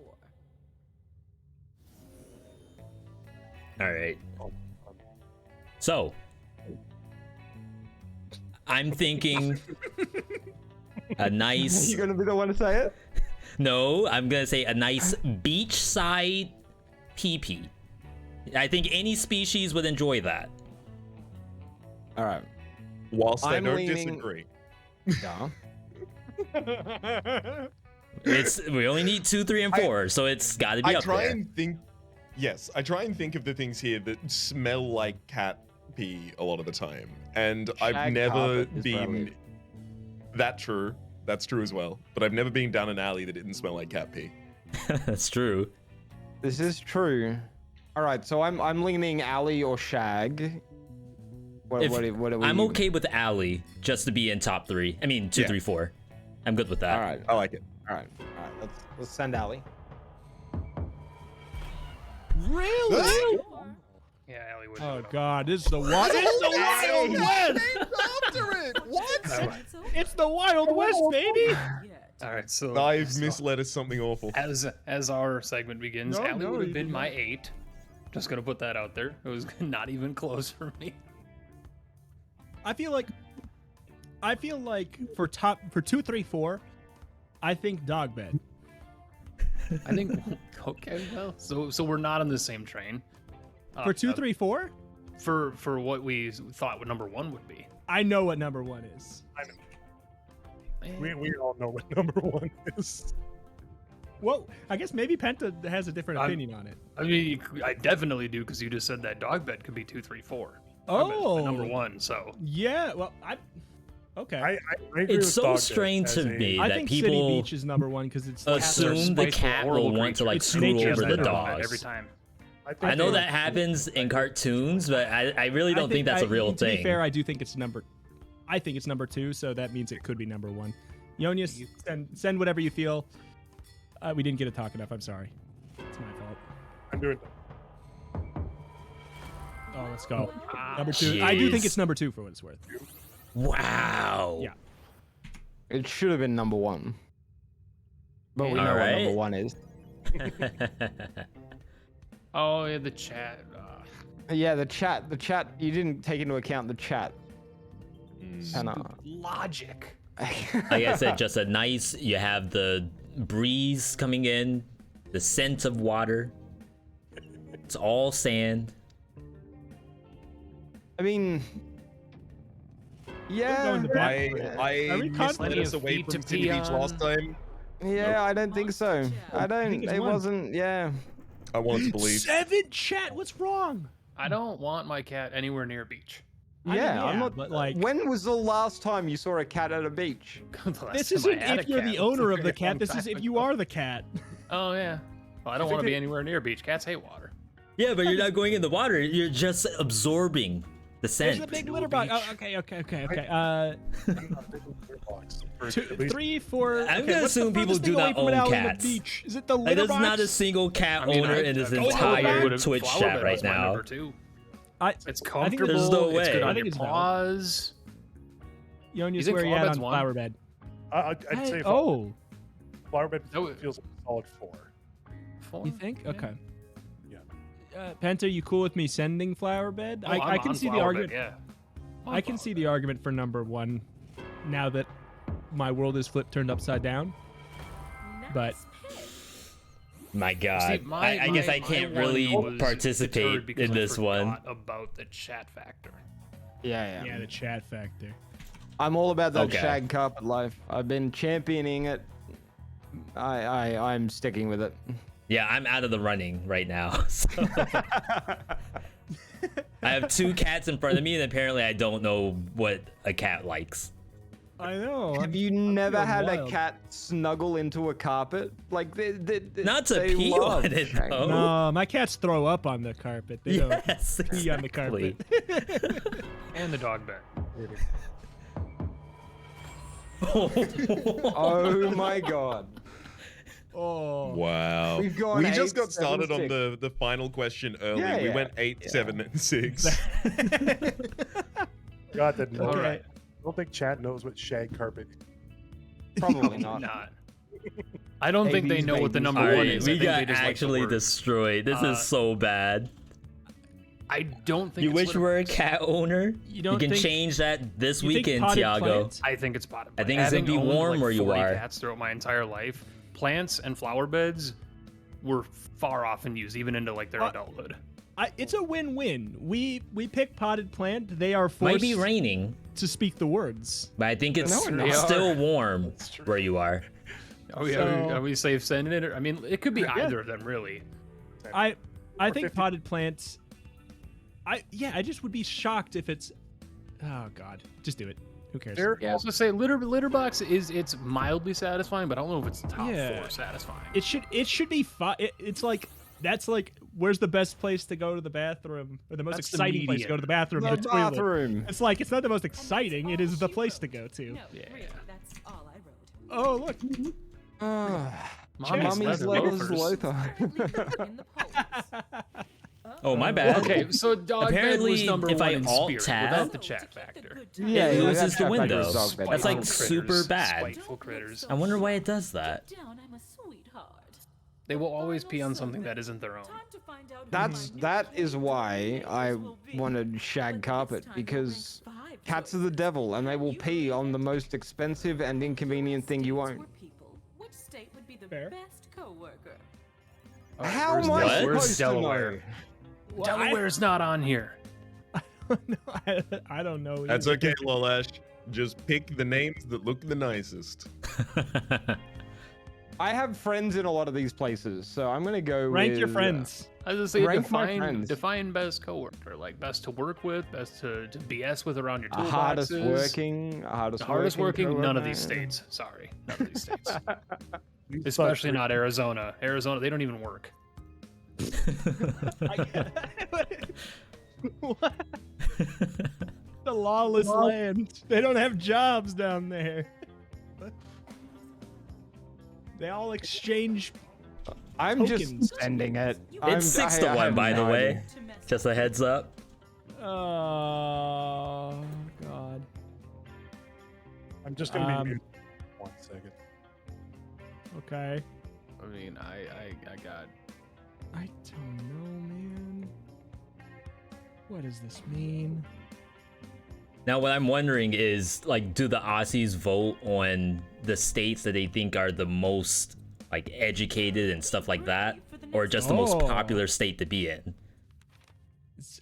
All right. So, I'm thinking a nice. You gonna be the one to say it? No, I'm gonna say a nice beachside pee-pee. I think any species would enjoy that. All right. Whilst I don't leaning... disagree. Yeah. We only need 2, 3, and 4, so it's got to be up there. I try and think of the things here that smell like cat pee a lot of the time, and I've never been. That's true as well. But I've never been down an alley that didn't smell like cat pee. That's true. This is true. All right, so I'm leaning Alley or Shag. What are we? I'm okay with Alley just to be in top 3. I mean 2, 3, 4. I'm good with that. All right, I like it. all right. Let's send Alley. Really? Yeah, Allie would. Oh God, it's the wild. It's the Wild West. After it. What? It's the Wild West, baby. All right, so I've misled us something awful. as our segment begins, No, Allie no, would you have been did my 8. Just gonna put that out there. It was not even close for me. I feel like for 2, 3, 4, I think dog bed. I think okay, well, so we're not on the same train. For 2, 3, 4, For what we thought what number 1 would be. I know what number 1 is. We all know what number 1 is. Well, I guess maybe Penta has a different opinion on it. I mean, I definitely do because you just said that dog bed could be 2, 3, 4. Oh, Number 1. So yeah. Well, okay. I agree It's with so dog bed strange as to a- me I that think City people Beach is number 1 because it's like assume the cat will want to like screw over the dogs. every time. I know that happens in cartoons, but I really don't think that's a real to thing. be fair, I think it's number 2, so that means it could be number 1. Jonus, send whatever you feel. We didn't get to talk enough. I'm sorry. It's my fault. I'm doing Oh, let's go. Number 2. I do think Jeez. it's number 2 for what it's worth. Wow. Yeah. It should have been number 1. But we know what Alright. number 1 is. Oh yeah, the chat. Yeah, the chat. You didn't take into account the chat. Logic. Like I said, just a nice, you have the breeze coming in, the scent of water. It's all sand. I mean, yeah. going to bed. I Are we misled plenty us of away feet from to City pee Beach last on? time. Yeah, I don't think so. I don't. think it's It 1. wasn't. Yeah. I wanted to believe. 7 chat. What's wrong? I don't want my cat anywhere near a beach. I mean, Yeah, I'm not. but like, When was the last time you saw a cat at a beach? The last this time isn't I had if a you're cat the was owner a of the very cat. long This is time if you ago. are the cat. Oh yeah. Well, I don't want to be anywhere near a beach. Cats hate water. Yeah, but you're not going in the water. You're just absorbing the There's scent. a big litter box. Oh, okay. 2, 3, 4. I'm okay, gonna what's the assume people furthest do thing away not from an own alley and a cats. beach? Is it the Like, litter there's box? not a single cat I mean, owner I- in this I- entire would've- Twitch flower chat bed right was my now. number 2. I, It's I think comfortable. There's no It's good way. on I think your it's valid. paws. Jonus, You think where you at flower bed's on one? flower bed? I'd say flower bed feels like a solid 4. 4. You think? Yeah. Okay. Yeah. Penta, you cool with me sending flower bed? Oh, I I'm can on see the flower argument. bed, yeah. I can see the argument for number 1 now that my world is flipped turned upside down. But My God, See, I guess I my can't one really was deterred participate because in I this one. forgot about the chat factor. Yeah. yeah, the chat factor. I'm all about that Okay. shag carpet life. I've been championing it. I'm sticking with it. Yeah, I'm out of the running right now. So. I have 2 cats in front of me, and apparently I don't know what a cat likes. I know. Have you never feeling had a wild. cat snuggle into a carpet? Like Not to they pee love on it, shag. though. No, my cats throw up on the carpet. They Yes, don't pee on the exactly. carpet. And the dog bed. Oh my god. Oh. Wow. We've gone We 8, just got 7, started on 6. the final question early. Yeah, We yeah. went 8, 7, and 6. God, that no, Okay. I don't think Chad knows what shag carpet is. Probably not. Not. I don't think they Babies, know what the babies. number All 1 right, is. I we think got they just like the actually word. destroyed. This is so bad. I don't think You it's wish what you it were a is. cat owner. You don't can think- change that this You think weekend, potted Tiago. plants? I think it's bottom. I think it's gonna be Having owned, warm like where you 40 are. Cats throughout my entire life. Plants and flower beds were far off in use, even into like their adulthood. It's a win-win. We pick potted plant. They are forced Might be raining, to speak the words. but I think it's No, we're not. still warm where you are. Are we, So- are we safe sending it? I mean, it could be either of them, really. I think 50. potted plants. I just would be shocked if it's. Oh God, just do it. Who cares? I also say litter box it's mildly satisfying, but I don't know if it's top 4 satisfying. It should be fun. It's like that's like where's the best place to go to the bathroom, or the most exciting place to go to the bathroom? The bathroom. It's like it's not the most exciting. It is the place to go to. No, really, that's all I wrote. Oh look. Mommy's letters Lothar. Oh, my bad. Okay, so dog apparently, was number if one I in alt spirit, tab, without the chat factor. it loses the window. Spiteful That's like critters, super bad. Spiteful critters. I wonder why it does that. Down, I'm a sweetheart. They will always pee on something that isn't their own. Time to find out That is why I wanted shag carpet, because cats are the devil and they will pee on the most expensive and inconvenient thing you own. Which state would be the Fair. best co-worker? How am I Where's supposed to know? Delaware? Delaware's not on here. No, I don't know. That's okay, Lollash. Just pick the names that look the nicest. I have friends in a lot of these places, so I'm gonna go Rank with, your friends. I was gonna say Rank my friends. define best coworker, like best to work with, best to BS with around your A toolboxes. hardest working, None of these coworker. states. Sorry, none of these states. Especially not Arizona. Arizona, they don't even work. What? The lawless land. They don't have jobs down there. They all exchange. I'm Tokens. just sending it. It's 6 to 1, by the way. To mess Just a heads up. Oh God. I'm just gonna be mute. 1 second. Okay. I mean, I got. I don't know, man. What does this mean? Now, what I'm wondering is, like, do the Aussies vote on the states that they think are the most, like, educated and stuff like that? Or just the most Oh. popular state to be in?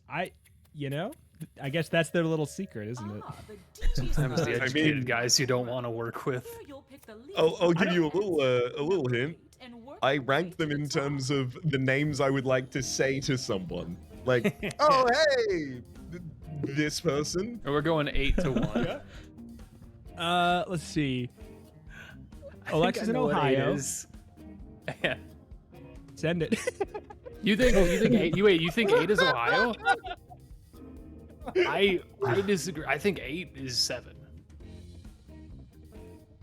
I guess that's their little secret, isn't it? Sometimes the I educated mean- guys you don't want to work with. I'll give you a little hint. I ranked them in terms of the names I would like to say to someone. Like, oh, hey, this person. We're going 8 to 1. Let's see. Alexa's in Ohio. Yeah. Send it. You think 8? You think 8 is Ohio? I disagree. I think 8 is 7.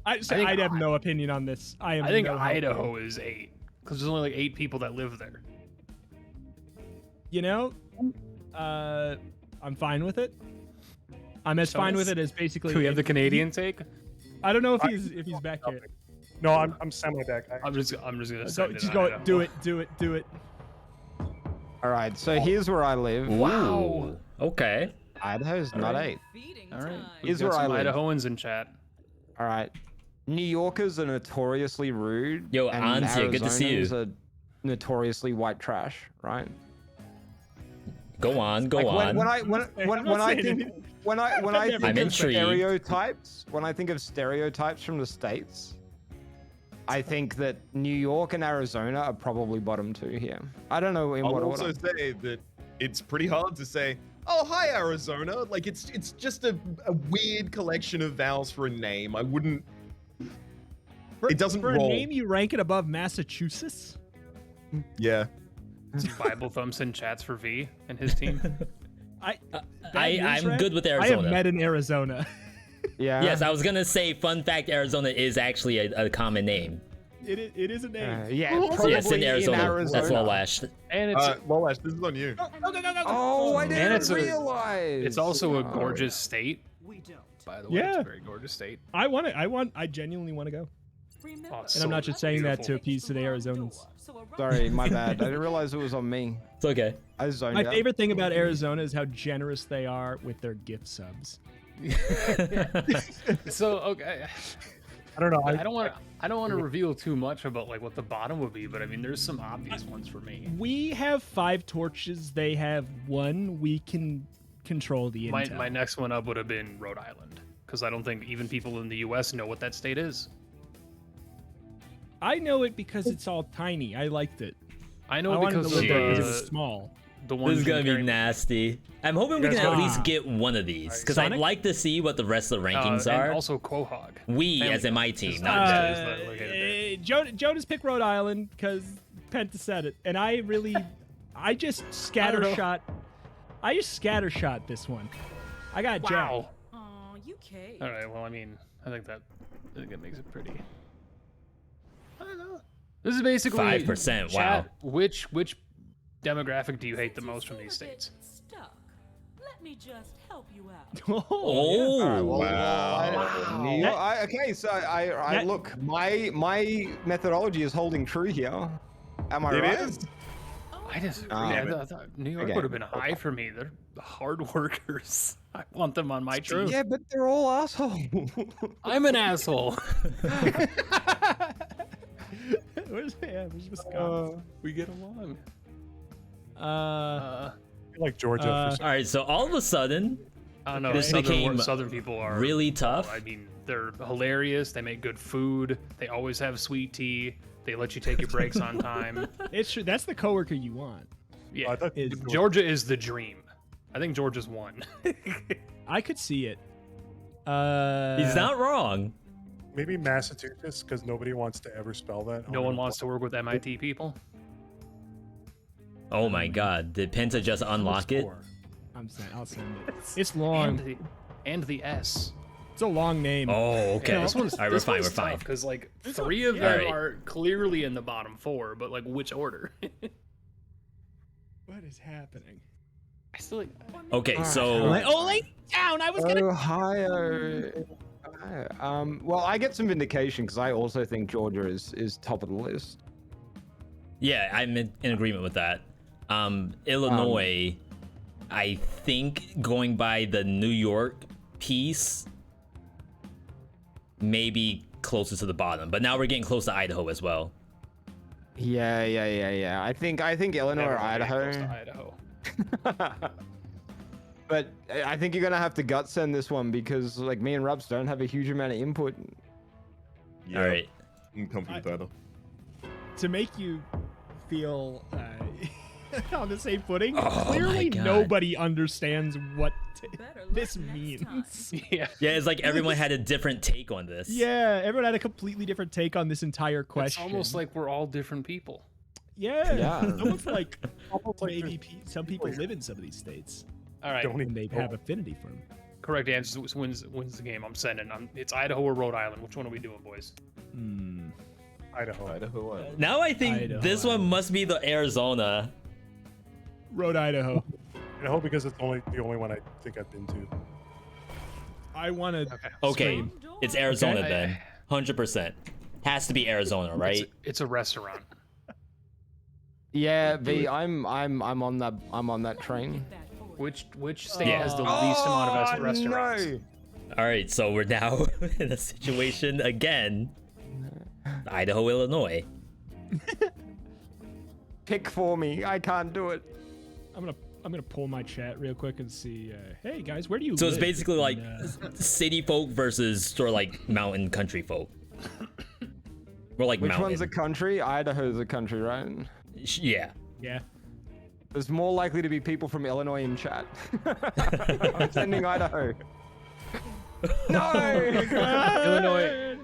I'd have no opinion on this. I think no Idaho is 8 because there's only like 8 people that live there. You know, I'm fine with it. I'm as fine with it as basically. Do we have the Canadian take? I don't know if he's back here. No, I'm semi back. I'm just gonna So send just it. go. Idaho. Do it. All right, so here's where I live. Wow. Okay. Idaho's not 8. All right. Here's We've got where I some live. Idahoans in chat. All right. New Yorkers are notoriously rude. Yo, and Ansia, good to see you. Arizonans are notoriously white trash, right? Go on, go on. When I think I'm of intrigued. stereotypes, when I think of stereotypes from the states, I think that New York and Arizona are probably bottom 2 here. I don't know in I'll what also order. say that it's pretty hard to say, oh, hi, Arizona. Like, it's just a weird collection of vowels for a name. I wouldn't... it doesn't for roll. a name you rank it above Massachusetts. Yeah. Bible thumps in chats for V and his team. I'm good with I Arizona. have met in Arizona. Yeah. Yes, I was gonna say, fun fact, Arizona is actually a common name. It is a name. Yeah, probably Yes, in Arizona. That's Lollash. And it's Lollash, this is on you. Oh, I didn't it's realize. it's also a gorgeous state. We don't. By the way, Yeah. it's a very gorgeous state. I genuinely want to go. Oh, And I'm not just saying that to beautiful. appease to the Arizonans. Sorry, my bad. I didn't realize it was on me. It's okay. I zoned My out. favorite thing about Arizona is how generous they are with their gift subs. So okay, I don't know. I don't want to reveal too much about like what the bottom would be, but I mean there's some obvious ones for me. We have 5 torches. They have 1. We can control the intel. My next one up would have been Rhode Island because I don't think even people in the U.S. know what that state is. I know it because it's all tiny. I liked it. I know I it wanted because to of live there because it was the small. the one. This is gonna be nasty. I'm hoping we can at least get one of these because I'd like to see what the rest of the rankings are. And also Quahog. We, as in my team, not Jonus picked Rhode Island because Penta said it, and I just scattershot. I just scattershot this one. I got Jack. Aw, you caved. All right. Well, I mean, I think it makes it pretty. I don't know. This is basically 5%. Wow. Which demographic do you hate the most from these states? Stuck. Let me just help you out. Oh, wow. Okay, so I look, my methodology is holding true here. Am I right? It is. I disagree. I thought New York would have been high for me. They're hard workers. I want them on my team. Yeah, but they're all assholes. I'm an asshole. Where's Wisconsin? We get along. I feel like Georgia. All right, so all of a sudden, I don't know. this became Southern people are really tough. I mean, they're hilarious. They make good food. They always have sweet tea. They let you take your breaks on time. It's true. That's the coworker you want. Yeah, Georgia is the dream. I think Georgia's won. I could see it. He's not wrong. Maybe Massachusetts, because nobody wants to ever spell that. No one wants to work with MIT people. Oh my God! Did Penta just unlock it? I'll send it. It's long. And the S. It's a long name. Oh, okay. Yeah, this one's, all right, we're fine. We're fine. Because like 3 of them are clearly in the bottom 4, but like which order? What is happening? I still like. Okay, so. Down. I was gonna. Ohio. Well, I get some vindication because I also think Georgia is top of the list. Yeah, I'm in agreement with that. Illinois, I think going by the New York piece, maybe closer to the bottom. But now we're getting close to Idaho as well. Yeah. I think Illinois or Idaho. But I think you're gonna have to gut send this one because like me and Raps don't have a huge amount of input. Yeah, all right. I'm comfortable with that. To make you feel on the same footing, Oh, clearly my God. nobody understands what this means. Yeah, it's like everyone had a different take on this. Yeah, everyone had a completely different take on this entire question. It's almost like we're all different people. Yeah. Almost like maybe some people live in some of these states. All right. And they have affinity for them. Correct answer wins the game. I'm sending. It's Idaho or Rhode Island. Which one are we doing, boys? Idaho. Now I think this one must be the Arizona. Rhode Idaho. Idaho because it's the only one I think I've been to. I want to. Okay, it's Arizona then. 100%. Has to be Arizona, right? It's a restaurant. Yeah, V, I'm on that train. Which state has the least amount of restaurants? No. All right, so we're now in a situation again. Idaho, Illinois. Pick for me. I can't do it. I'm gonna pull my chat real quick and see. Hey guys, where do you? So live? it's basically like city folk versus sort of like mountain country folk. We're like Which mountain. one's a country? Idaho's a country, right? Yeah. Yeah. There's more likely to be people from Illinois in chat. I'm sending Idaho. No!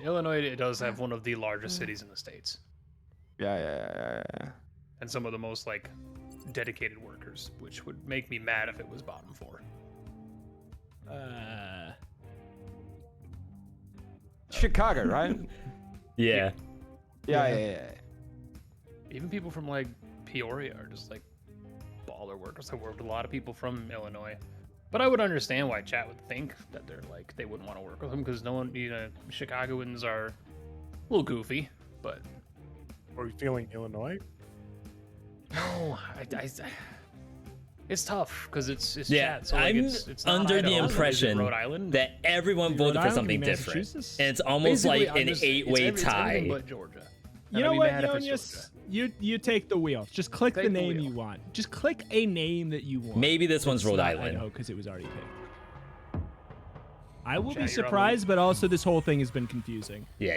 Illinois it does have one of the largest cities in the states. Yeah. And some of the most like dedicated workers, which would make me mad if it was bottom 4. Chicago, right? Yeah. Yeah. Even people from like Peoria are just like baller workers. I worked with a lot of people from Illinois, but I would understand why chat would think that they wouldn't want to work with them because no one, Chicagoans are a little goofy. But are you feeling Illinois? No, it's tough because it's yeah. chat. So like, I'm it's not under the Idaho, impression Rhode Island? that everyone voted for something different, and it's almost Basically, like an it's 8-way everything tie. but Georgia. You know what, Jonus? You take the wheel. Just click the name you want. Just click a name that you want. Maybe this one's Rhode Island. Because it was already picked. I will be surprised, but also this whole thing has been confusing. Yeah.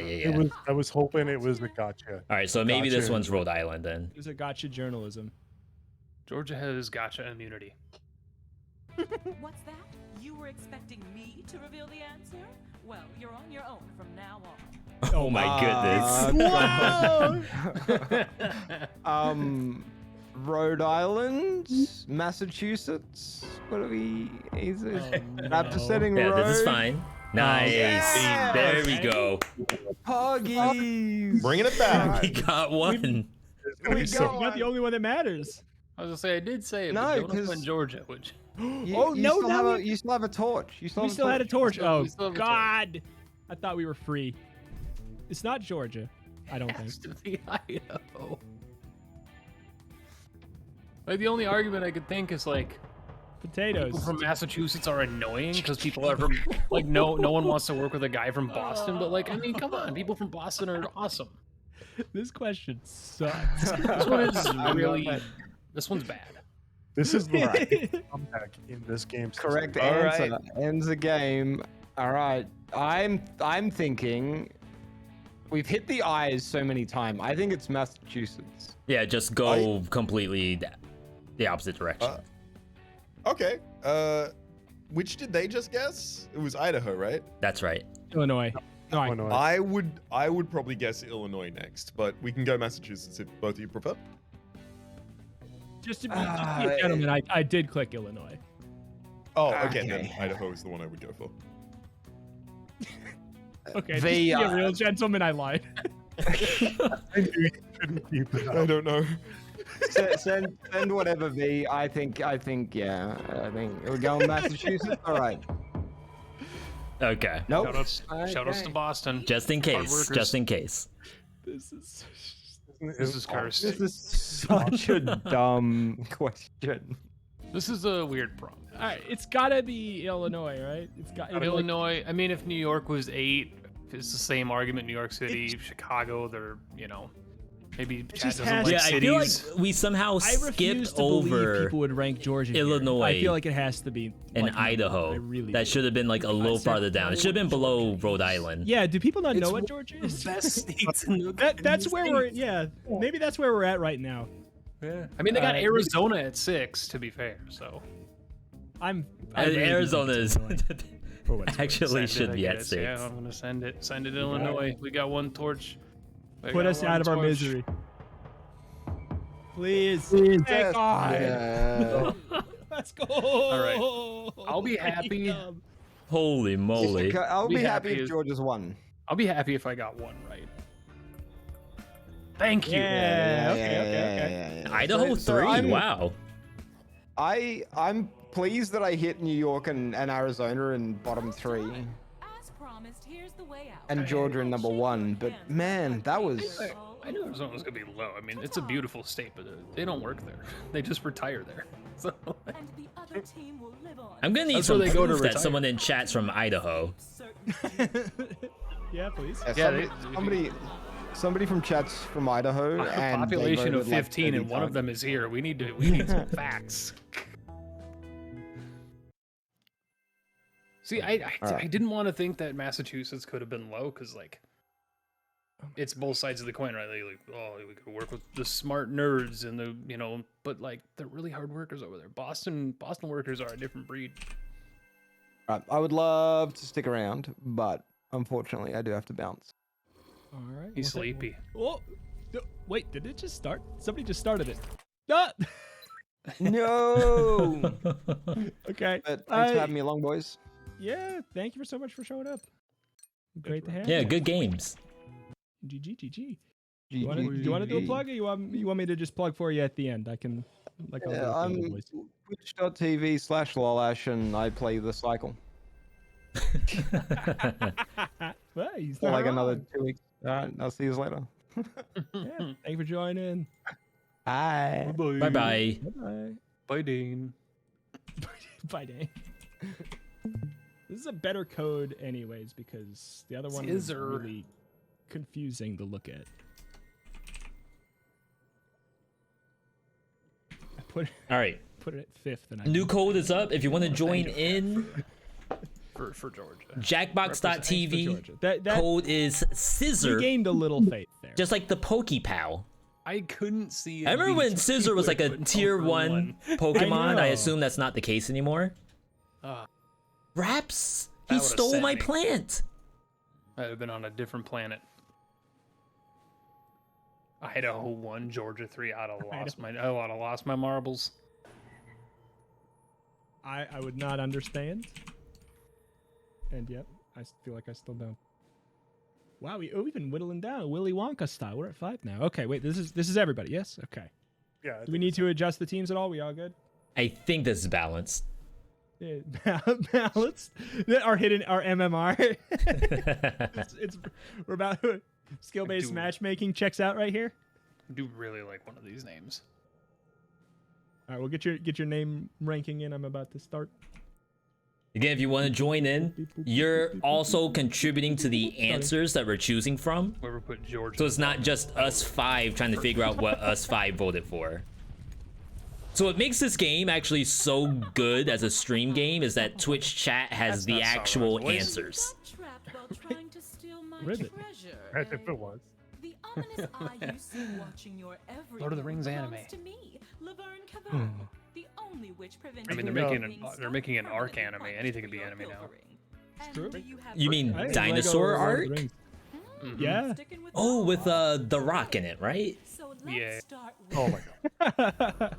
I was hoping it was a gotcha. All right, so maybe this one's Rhode Island then. It was a gotcha journalism. Georgia has gotcha immunity. What's that? You were expecting me to reveal the answer? Well, you're on your own from now on. Oh my goodness. Rhode Island, Massachusetts. What are we? After setting Yeah, road. this is fine. Nice. Yeah. There we go. Poggies. Bringing it back. We got one. We got Not the only one that matters. I was gonna say I did say it, No, but Jonus 'cause- went Georgia, which You still have a torch. You still had a torch. We Oh still have a torch. God! I thought we were free. It's not Georgia. I don't think. has to be Idaho. Like the only argument I could think is like Potatoes. people from Massachusetts are annoying because people are from like no one wants to work with a guy from Boston, but like I mean come on, people from Boston are awesome. This question sucks. This one is really this one's bad. This is the right comeback in this game. Correct All answer. right. Ends the game. All right. I'm thinking we've hit the eyes so many times. I think it's Massachusetts. Yeah, just go completely the opposite direction. Okay. Which did they just guess? It was Idaho, right? That's right. Illinois. No, Illinois. I would probably guess Illinois next, but we can go Massachusetts if both of you prefer. just to be a gentleman, I did click Illinois. Oh, okay. Then Idaho is the one I would go for. Okay, just to be a real gentleman, I lied. I knew you shouldn't keep that I up. don't know. Send whatever V. I think yeah. I think we're going Massachusetts. All right. Okay. Nope. Shoutouts to Boston. Just in Hard case. workers. Just in case. This is. This is cursed. This is such a dumb question. This is a weird problem. All right, it's gotta be Illinois, right? It's got Illinois. I mean, if New York was 8, it's the same argument. New York City, Chicago. They're maybe Chad just doesn't has- like Yeah, I feel like cities. we somehow I refuse skipped to believe over people would rank Georgia here. Illinois I feel like it has to be and like, Idaho. I really That do. should have been like a little said farther down. It should have been below Rhode Island. Yeah, do people not know It's what one Georgia of is? the best states in the That's where we're. Yeah, maybe that's where we're at right now. Yeah. I mean, they got Arizona at 6. To be fair, so I And really do Arizona think is it's Illinois. For what it's worth. actually send it, should I be at guess. 6. Yeah, I'm gonna send it. Send it, Illinois. We got one torch. We Put got us one out of our torch. misery. Please. Thank God. Yeah. Let's go. All right. I'll be happy. Holy moly. I'll Be be happy happy if as- Georgia's won. I'll be happy if I got one right. Thank you. Yeah. Okay. Idaho So 3? I'm- Wow. I'm pleased that I hit New York and Arizona in bottom 3, As promised, here's the way out. and Georgia in number 1. But man, that was. I knew Arizona was gonna be low. I mean, it's a beautiful state, but they don't work there. They just retire there. So And the other team will live on. I'm gonna need That's some where they go to proof that retire. someone in chat's from Idaho. Yeah, please. Yeah, somebody from chat's from Idaho. a and they population of voted, like, 15, and 30 one of times. them is here. We need some facts. See, I didn't want to think that Massachusetts could have been low because like it's both sides of the coin, right? Like, oh, we could work with the smart nerds and the but like they're really hard workers over there. Boston workers are a different breed. Right, I would love to stick around, but unfortunately, I do have to bounce. All right. He's sleepy. Oh, wait, did it just start? Somebody just started it. Ah! No. Okay. But thanks for having me along, boys. Yeah, thank you so much for showing up. Great to have Yeah, you. good games. GG. You want to do a plug, or you want me to just plug for you at the end? I can, like, I'll do it Yeah, for the I'm boys. twitch.tv/Lollash, and I play the cycle Well, he's for not like another wrong. 2 weeks. All right, I'll see you later. Yeah, thank you for joining. Bye. Bye bye. Bye. Bye, Dane. Bye, Dane. This is a better code, anyways, because the other one was Scissor. really confusing to look at. I put All right. it at 5th, and I New code is up. If you want to join in, For Georgia. for Jackbox.tv. Georgia. That Code is we Scissor, gained a little faith there. just like the PokePal. I couldn't see. I remember when Scizor was like a tier 1 Pokemon. I know. assume that's not the case anymore. Raps, he stole my plant. I'd have been on a different planet. Idaho 1, Georgia 3. I'd have lost my marbles. I would not understand. And yep, I feel like I still don't. Wow, we've been whittling down Willy Wonka style. We're at 5 now. Okay, wait, this is everybody. Yes, okay. Yeah. Do we need to adjust the teams at all? We all good? I think this is balanced. Yeah, balanced. Our MMR. We're about skill-based matchmaking checks out right here. I do really like one of these names. All right, we'll get your name ranking in. I'm about to start. Again, if you want to join in, you're also contributing to the answers that we're choosing from. Whoever put George. So it's not just us 5 trying to figure out what us 5 voted for. So what makes this game actually so good as a stream game is that Twitch chat has the actual answers. As if it was. The ominous eye you see watching your every Lord of the Rings move anime. belongs to me, Laverne Cavall, the only witch preventing I mean, they're making an arc anime. Anything could be anime now. True. You mean I dinosaur Lego Lord of arc? the Rings. Mhm. Yeah. Oh, with The Rock in it, right? So Yeah. start Oh my god.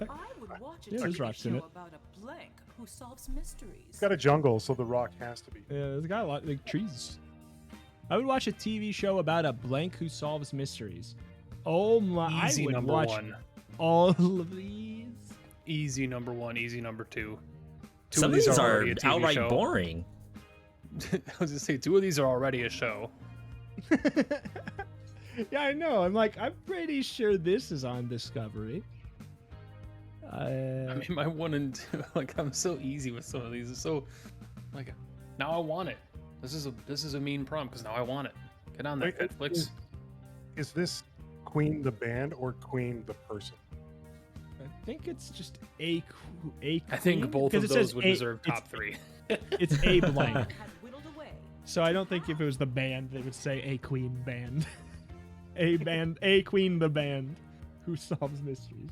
I would watch a Yeah, there's TV rocks in show it. about a blank who solves mysteries. It's got a jungle, so the rock has to be. Yeah, there's got a lot like trees. I would watch a TV show about a blank who solves mysteries. Oh my! Easy I would number watch 1. all of these. Easy number 1. Easy number 2. Some of these are outright boring. I was gonna say 2 of these are already a show. Yeah, I know. I'm pretty sure this is on Discovery. I mean, my 1 and 2, like, I'm so easy with some of these. It's so, like, now I want it. This is a mean prompt because now I want it. Get on there, Netflix. Is this Queen the band or Queen the person? I think it's just a queen. I think both of those would deserve top 3. It's a blank. So I don't think if it was the band, they would say a queen band. A queen the band who solves mysteries.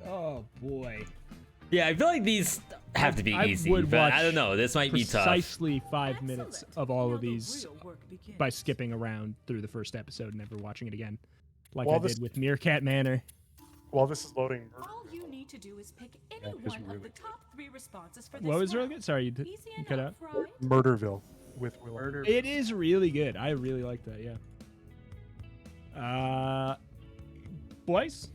Oh boy. Yeah, I feel like these have to be easy, but I don't know. This might be tough. Precisely 5 minutes of all of these by skipping around through the first episode and never watching it again, like I did with Meerkat Manor. While this is loading, all you need to do is pick any one of the top 3 responses for this. What was really good? Sorry, you cut out. Murderville with Willow. It is really good. I really like that. Yeah. Boys.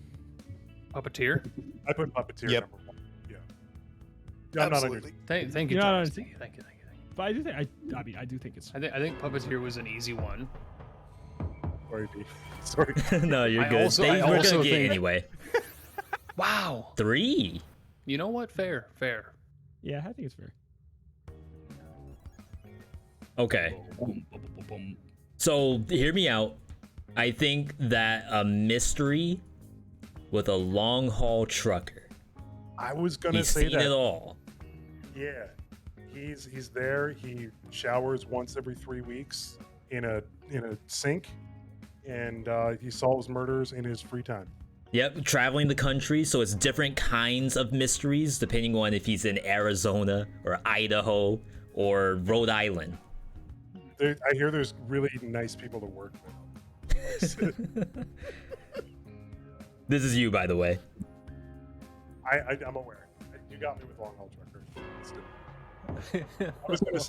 Puppeteer. I put Puppeteer Yep. number 1. Yeah. I'm Absolutely. Thank you, You're not Jonus. on- Thank you. But I do think I do think it's. I think Puppeteer was an easy one. Sorry, B. Sorry. No, you're I good. also- We're I gonna also get think- anyway. Wow. 3. You know what? Fair. Yeah, I think it's fair. Okay. So hear me out. I think that a mystery with a long haul trucker. I was gonna He's say seen that. it all. Yeah, he's there. He showers once every 3 weeks in a sink, and he solves murders in his free time. Yep, traveling the country, so it's different kinds of mysteries depending on if he's in Arizona or Idaho or Rhode Island. I hear there's really nice people to work with. This is you, by the way. I'm aware. You got me with long haul trucker. Let's do it. I was gonna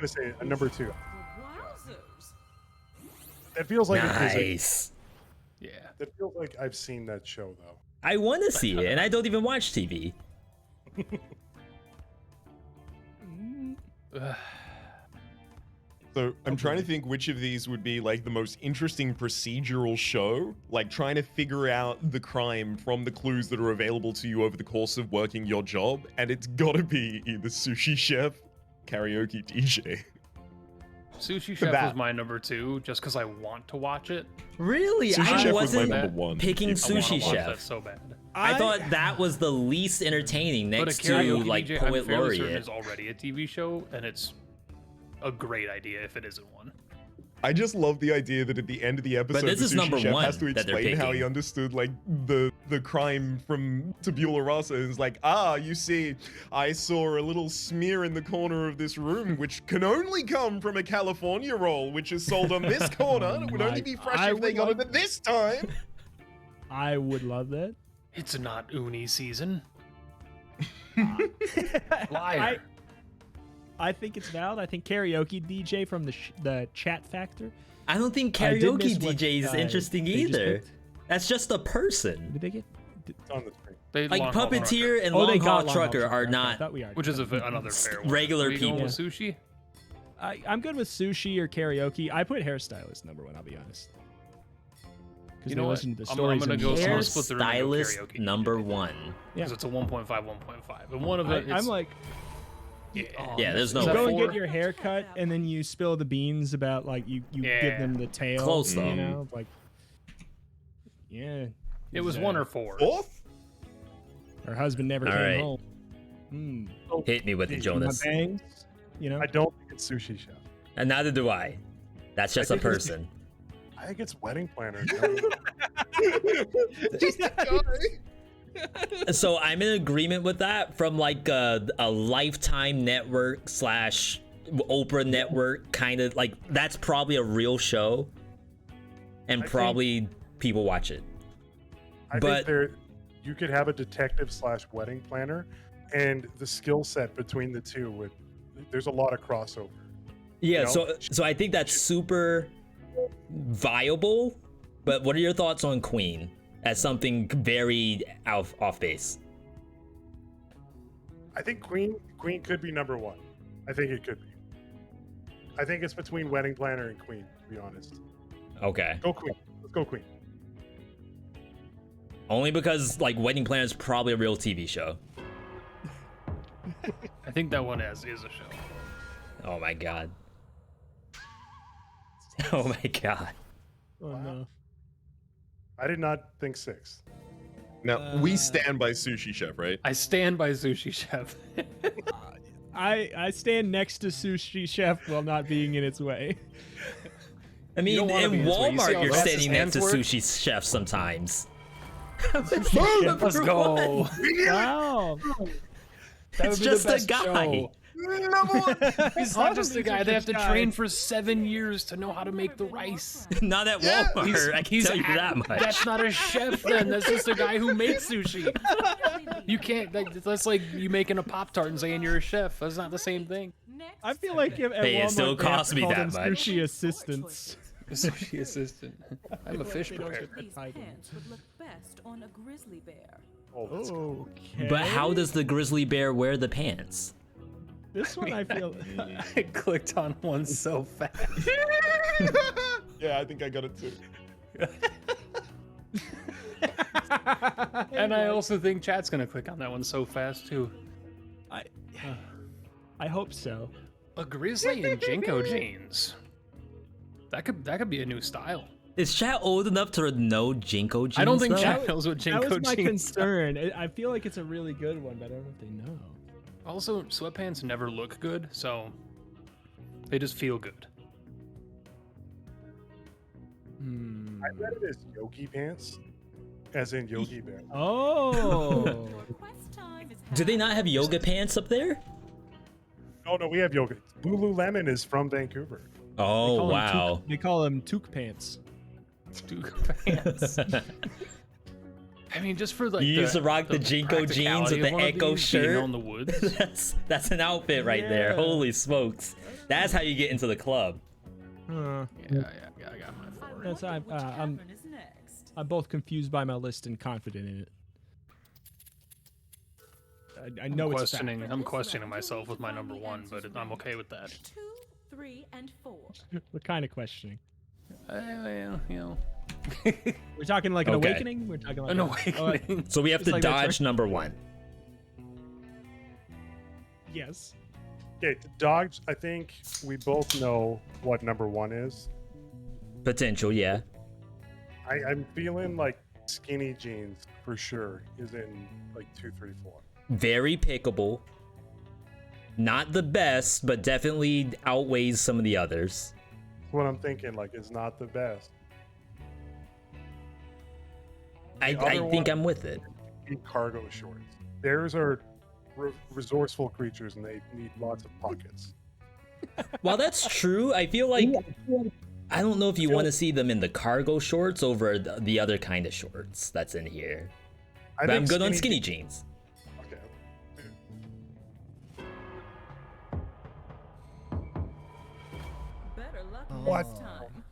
say a number 2. Wowzers. That feels like Nice. Yeah. That feels like I've seen that show though. I want to see it, and I don't even watch TV. So I'm trying to think which of these would be like the most interesting procedural show, like trying to figure out the crime from the clues that are available to you over the course of working your job, and it's gotta be either Sushi Chef, Karaoke DJ. Sushi Chef was my number 2, just because I want to watch it. Really? Sushi I Chef was my wasn't number 1. picking If I wanna Sushi watch Chef. That's so bad. I thought that was the least entertaining But a next to karaoke like DJ, Poet I'm fairly certain Laureate. is already a TV show, and it's a great idea if it isn't one. I just love the idea that at the end of the episode, this the is sushi number chef one has to that they're explain how he picking. understood like the crime from Tabula Rasa. It's like, you see, I saw a little smear in the corner of this room, which can only come from a California roll, which is sold on this corner. And it would only be fresh if they got it at this time. I would love that. It's not uni season. Liar. I think it's valid. I think karaoke DJ from the chat factor. I don't think I did karaoke miss what, DJ is interesting they just either. picked. That's just a person. Did they get? It's on the screen. They Like long haul puppeteer and Oh, they long got haul long haul trucker trucker. are Okay, I not. thought we already which is did. another fair one. regular Are we going people. with sushi? I'm good with sushi or karaoke. I put hairstylist number 1. I'll be honest. Because You know what? listen to the I'm stories. gonna and go the- I'm gonna split the room and go Hairstylist karaoke. number 1. Because it's a 1.5, 1.5, and one of it. I'm like, Yeah, there's no Is you that go and four? get your hair cut, and then you spill the beans about like you Yeah. give them the tail. Close, though. You know, like yeah. It was 1 or 4. Fourth? Her husband never All came right. home. Hmm. Hit me with it, My Jonas. bangs, you know. I don't think it's sushi chef. And neither do I. That's just a think it's- person. I think it's wedding planner. Just a guy. So I'm in agreement with that from like a Lifetime network / Oprah network kind of like that's probably a real show and I probably people watch it. I But- think you could have a detective / wedding planner, and the skill set between the two would. There's a lot of crossover. Yeah, You know? so I think that's super viable. But what are your thoughts on Queen as something very off base? I think Queen could be number 1. I think it could be. I think it's between wedding planner and Queen, to be honest. Okay. Go Queen. Let's go Queen. Only because like Wedding Planner is probably a real TV show. I think that one is a show. Oh my god. Oh my god. Oh no. I did not think 6. Now, we stand by sushi chef, right? I stand by sushi chef. I stand next to sushi chef while not being in its way. I mean, don't wanna be in this way. You see Walmart, how you're fast standing his next to hands work? sushi chefs sometimes. Let's go. Wow. That It's would be the just a best guy. show. Number 1. He's not just a guy. They have to guy. train for 7 years to know how to make the rice. Not at Yeah. Walmart, I can tell you that much. That's not a chef then. That's just a guy who makes sushi. You can't. That's like you making a Pop-Tart and saying you're a chef. That's not the same thing. I feel like if at Hey, it Walmart, still they have costs to me call that them much. Sushi assistants. A sushi assistant. I'm a fish They don't preparer. get the These title. pants would look best on a grizzly bear. Oh, let's go. Okay. But how does the grizzly bear wear the pants? This one I feel. I clicked on one so fast. Yeah, I think I got it too. And I also think chat's gonna click on that one so fast too. I hope so. A grizzly in Jinko jeans. That could be a new style. Is chat old enough to know Jinko jeans? I don't think though? chat knows what That Jinko was my jeans are. concern. I feel like it's a really good one, but I don't know if they know. Also, sweatpants never look good, so they just feel good. Hmm. I read it as yogi pants, as in Yogi Bear. Oh. Quest time is Do they not have yoga pants up there? Oh no, we have yoga. Lululemon is from Vancouver. Oh wow. They call them toque pants. Duke pants. I mean, just for like You used to rock the Jinko jeans with practicality the of one of Echo these being shirt? on the woods. that's an outfit right there. Yeah. Holy smokes. That's how you get into the club. Huh. Yeah, I got my four. That's wonder which I'm tavern is next. I'm both confused by my list and confident in it. I know it's fact. I'm questioning myself with my number 1, but I'm okay with that. 2, 3, and 4. What kind of questioning? Well, you know, We're talking like an Okay. awakening. We're talking like an a- awakening. So we have It's to like my dodge turn. number 1. Yes. Okay, Dodge. I think we both know what number 1 is. Potential, yeah. I'm feeling like skinny jeans for sure is in like 2, 3, 4. Very pickable. Not the best, but definitely outweighs some of the others. That's what I'm thinking. Like, is not the best. I think I'm with it. Cargo shorts. Theirs are resourceful creatures, and they need lots of pockets. While that's true, I feel like I don't know if you want to see them in the cargo shorts over the other kind of shorts that's in here. But I'm good on skinny jeans. Okay. Better luck What? next time.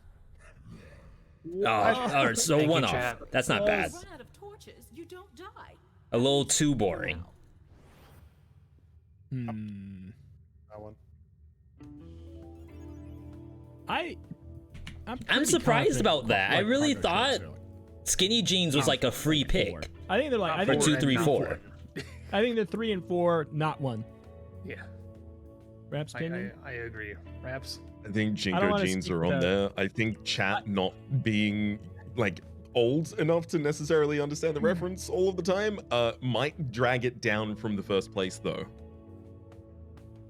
Oh, so Thank you, one off. chat. That's not bad. Run out of torches, you don't die. A little too boring. That one. I'm surprised about that. I really thought skinny jeans was like a free pick. I think they're like I For think 2, 3, 4. I think the 3 and 4, not 1. Yeah, Raps opinion. I agree. Raps. I think don't Jinko wanna jeans speak are on to- there. I think chat not being like old enough to necessarily understand the reference all of the time might drag it down from the first place though.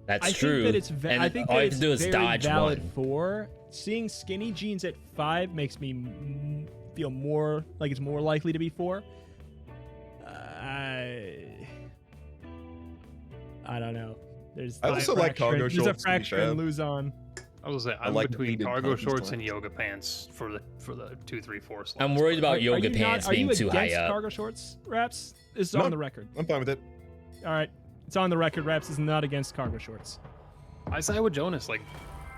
That's I true. think that it's and I think all that I have it's to do is very dodge valid 1. 4. Seeing skinny jeans at 5 makes me feel more like it's more likely to be 4. I don't know. I also like cargo There's shorts, a to be fracture fair. and lose on. I was say I I'm like between pleated cargo cotton shorts and slacks. yoga pants for the 2, 3, 4 slots. I'm worried about Are yoga you pants are you being too high against up. cargo shorts, Raps? This is No. on the record. I'm fine with it. All right. It's on the record. Raps is not against cargo shorts. I side with Jonus. Like,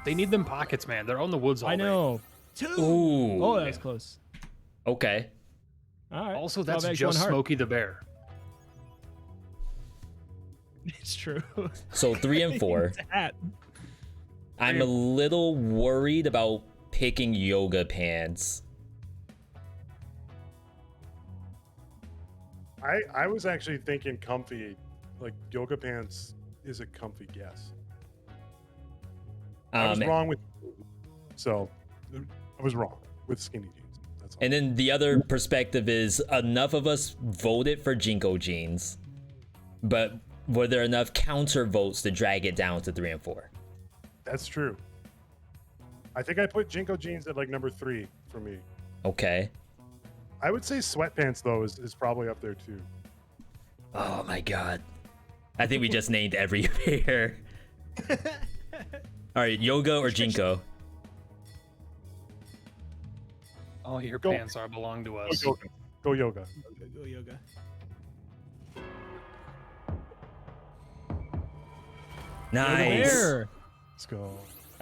they need them pockets, man. They're on the woods all I day. know. Ooh. Oh, that was close. Okay. All right. Also, 12 that's eggs, 1 just heart. Smokey the Bear. It's true. So 3 and 4. It's a hat. I'm a little worried about picking yoga pants. I was actually thinking comfy, like yoga pants is a comfy guess. I was wrong with, so I was wrong with skinny jeans. That's all. And then the other perspective is enough of us voted for Jinko jeans, but were there enough counter votes to drag it down to 3 and 4? That's true. I think I put Jinko jeans at like number 3 for me. Okay. I would say sweatpants though is probably up there too. Oh my god. I think we just named every pair. All right, yoga or Jinko? All your Go. pants are belong to Go us. yoga. Go yoga. Okay, go yoga. Nice. There. Let's go.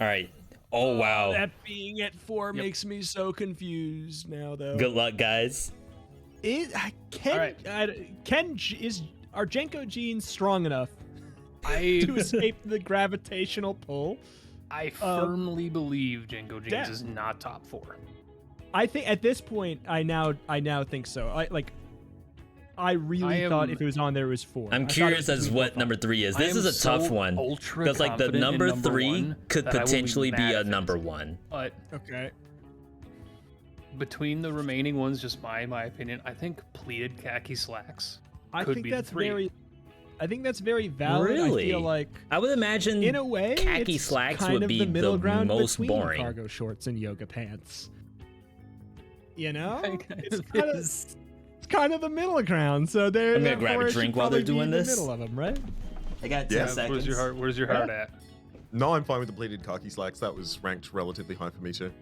All right. Oh wow. That being at 4 makes me so confused now, though. Good luck, guys. Are Jenko jeans strong enough I to escape the gravitational pull? I firmly believe Jinko Jeans Damn. is not top 4. I think at this point, I now think so. I really thought if it was on there, it was 4. I'm curious as what number 3 is. This is a tough one because like the number 3 could potentially be a number 1. But Okay. between the remaining ones, just my opinion, I think pleated khaki slacks could be the 3. I think that's very valid. Really? I feel like I would imagine in a way, khaki it's slacks kind would of be the middle the ground most between boring. cargo shorts and yoga pants. You know, Kind it's of kind of is. it's kind of the middle ground. So there. I'm gonna grab a therefore it should drink while they're probably be doing in this. The middle of them, right? I got 10 Where's your heart? Where's your heart at? No, I'm fine with the pleated khaki slacks. That was ranked relatively high for me too.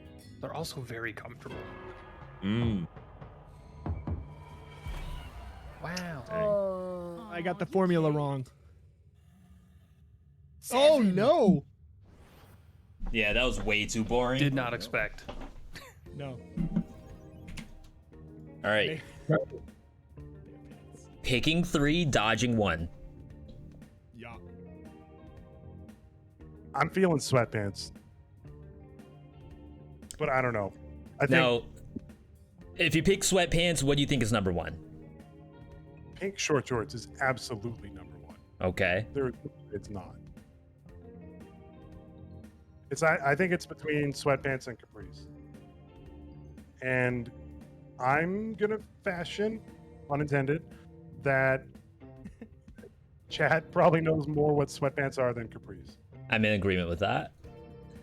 They're also very comfortable. Mm. Wow. I got the formula wrong. Oh no! Yeah, that was way too boring. Did not expect. No. All right. Picking 3, dodging 1. Yeah. I'm feeling sweatpants, but I don't know. I think Now, if you pick sweatpants, what do you think is number 1? pink short shorts is absolutely number 1. Okay. It's not. I think it's between sweatpants and capris. And I'm gonna fashion, unintended, that chat probably knows more what sweatpants are than capris. I'm in agreement with that.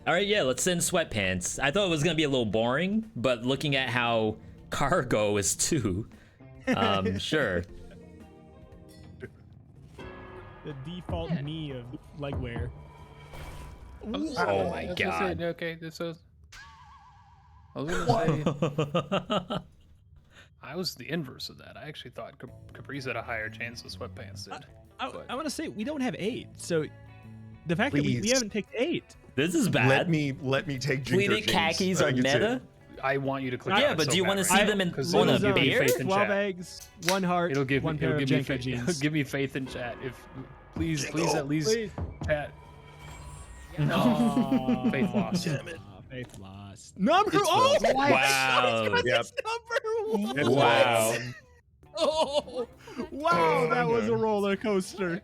All right, yeah, let's send sweatpants. I thought it was gonna be a little boring, but looking at how cargo is too, sure. The default me of legwear. Oh my god. Okay, this is. I was gonna say. I was the inverse of that. I actually thought Caprice had a higher chance of sweatpants did. I want to say we don't have 8, so the fact that we haven't picked 8. This is bad. Let me take Jinko Pleated jeans. khakis are meta. I want you to click. Yeah, but do you want to see them in on a bear? 12 eggs, 1 heart, It'll give 1 me, pair it'll of give me Jenko faith. jeans. Give me faith in chat. If please at least chat. No. Faith lost. Faith lost. Number oh my Wow. God, Yep. number 1. Wow. Oh, wow, that was a roller coaster.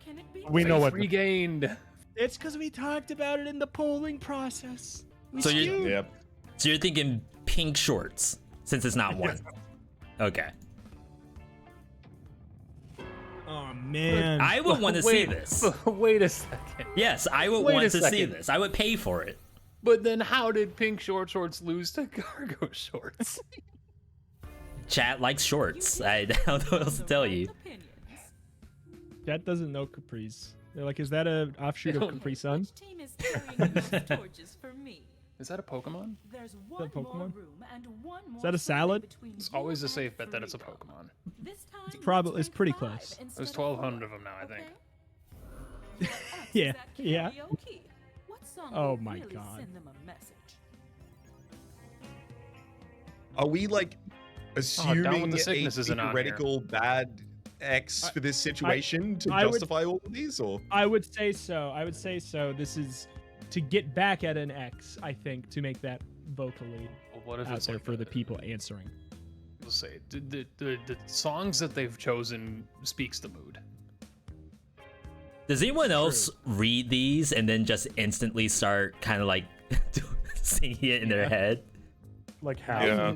We know what. Regained. It's because we talked about it in the polling process. So you're Yep. so you're thinking pink shorts since it's not one. Okay. Oh man. I would want to see this. Wait a second. Yes, I would Wait want a to see second. this. I would pay for it. But then how did pink shorts lose to cargo shorts? Chat likes shorts. I don't know what else to tell you. That doesn't know Caprice. They're like, is that an offshoot of Capri Sun? Which team is carrying these torches for me? Is that a Pokemon? There's one Pokemon? more room and one more Is that a salad? between It's you always a and safe bet that it's a freedom. Pokemon. This time, It's pretty close. There's 1,200 of them now, I think. Yeah, yeah. What song Oh will my really God. send them a message? Are we like assuming the a Sickness isn't on theoretical bad X for this situation to I would- justify all of these, or I would say so. I would say so. This is to get back at an X, I think, to make that vocally Well, what if out it's there like for the people answering. We'll say the songs that they've chosen speaks the mood. Does anyone else read these and then just instantly start kind of like singing it in their head? Like how? Yeah.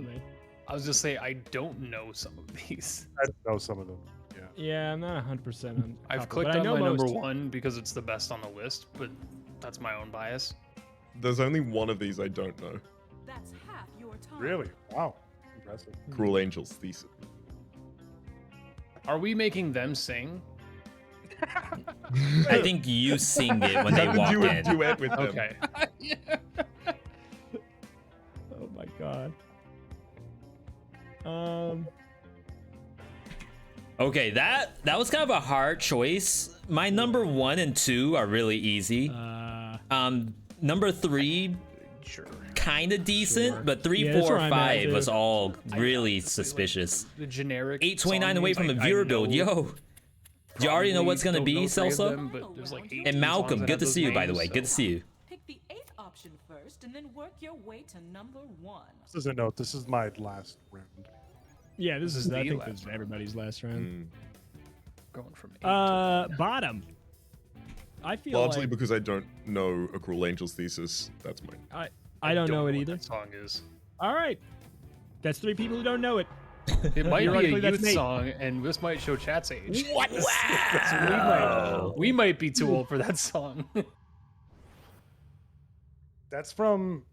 I was just say I don't know some of these. I know some of them. Yeah. Yeah, I'm not 100% on. I've top, clicked but I on know my number most. 1 because it's the best on the list, but that's my own bias. there's only one of these I don't know. That's half your time. Really? Wow. Impressive. Cruel Angel's Thesis. Are we making them sing? I think you sing it when they Have to walk do a in. duet with them. Okay. Oh my god. Okay, that was kind of a hard choice. My number 1 and 2 are really easy. Number 3 Sure. kind of decent, Sure. but 3, Yeah, that's 4, where I'm at, 5 was too. all really suspicious. The generic 829 away from a songs, viewer I build. know Yo, do you already know what's gonna probably be, don't know 3 of Celso? them, but there's like 18 And Malcolm, songs that good have to those see you, by the names, way. so- Good to see you. Pick the 8th option first, and then work your way to number 1. This is a note. This is my last round. Yeah, this is the I think last this is round. everybody's last round. Going from 8 to Bottom. I feel Largely like because I don't know A Cruel Angel's Thesis. That's mine. I don't know it what either. that song is. All right, that's 3 people who don't know it. It might be a Ironically, that's youth me. song, and this might show chat's age. What? Wow. We might be too old for that song. That's from.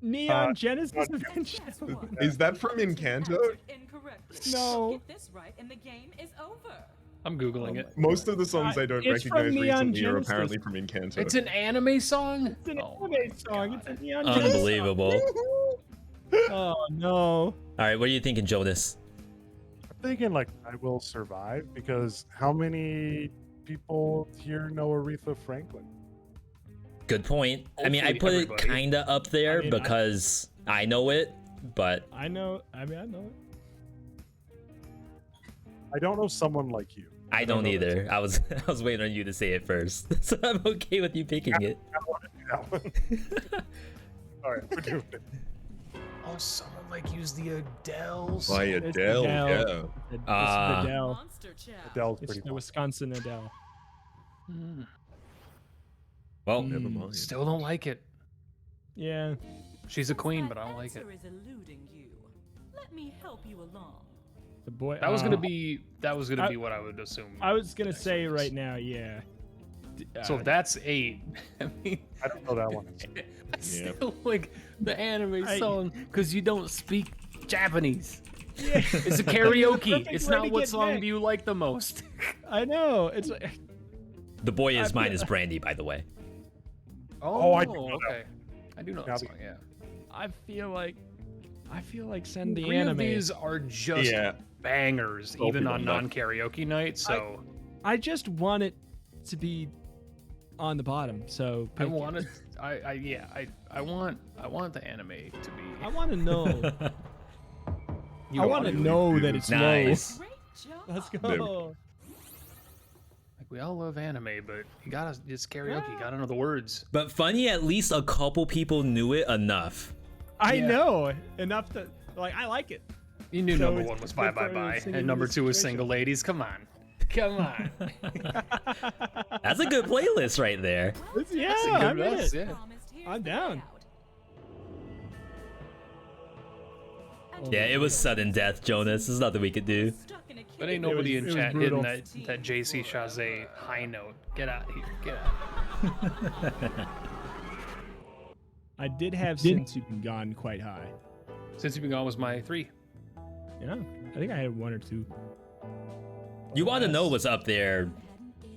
Neon Genesis not- Adventure. Guess what? Is that from Encanto? Incorrectly. No. Get this right, and the game is over. I'm googling it. Most of the songs I don't It's from recognize Neon recently are Genesis. apparently from Encanto. It's an anime song. It's an Oh anime my song. God. It's a Neon Genesis. Unbelievable. Oh no. All right, what are you thinking, Jonas? I'm thinking like I Will Survive because how many people here know Aretha Franklin? Good point. I mean, I Hopefully put it everybody. kind of up there I mean, because I know it, but I know. I mean, I know it. I don't know someone like you. I don't know either. I was waiting on you to say it first, so I'm okay with you picking it. that one. All right, we're doing it. Oh, someone like use the Adele's. By It's Adele, Adele. yeah. It's Ah. Adele. Monster chat. Adele's It's pretty the fun. Wisconsin Adele. Well, Never mind. Still don't like it. Yeah. She's a queen, That but I don't like it. answer is eluding you. Let me help you along. The boy. That was gonna be what I would assume. I was gonna next say one is. right now. Yeah. So that's 8. I mean, I don't know that one. I still like the anime song because you don't speak Japanese. Yeah. It's a karaoke. It's way not to what get song back. do you like the most. I know. It's The boy is mine is Brandy, by the way. Oh, I do know that. okay. I do know that song. Yeah. I feel like send the 3 anime. of these are just bangers, I'll even be on back. non-karaoke night. So I just want it to be on the bottom. So I want it. I want the anime to be. I want to know. You I want to know that it's Nice. Great job. low. Let's go. Like we all love anime, but you gotta it's karaoke. You gotta know the words. But funny, at least a couple people knew it enough. I know enough to like. I like it. You knew So number it's 1 was Bye good Bye for Bye, singing and number this 2 was situation. Single Ladies. Come on, come on. That's a good playlist right there. Yeah, That's a I'm good in mess, it. yeah. I'm down. Yeah, it was sudden death, Jonas. There's nothing we could do. But ain't nobody It in was chat brutal. hitting that JC Chazé high note. Get out of here. Get out. I did have Since You've Been Gone quite high. Since You've Been Gone was my 3. Yeah, I think I had 1 or 2. You Want to Know was up there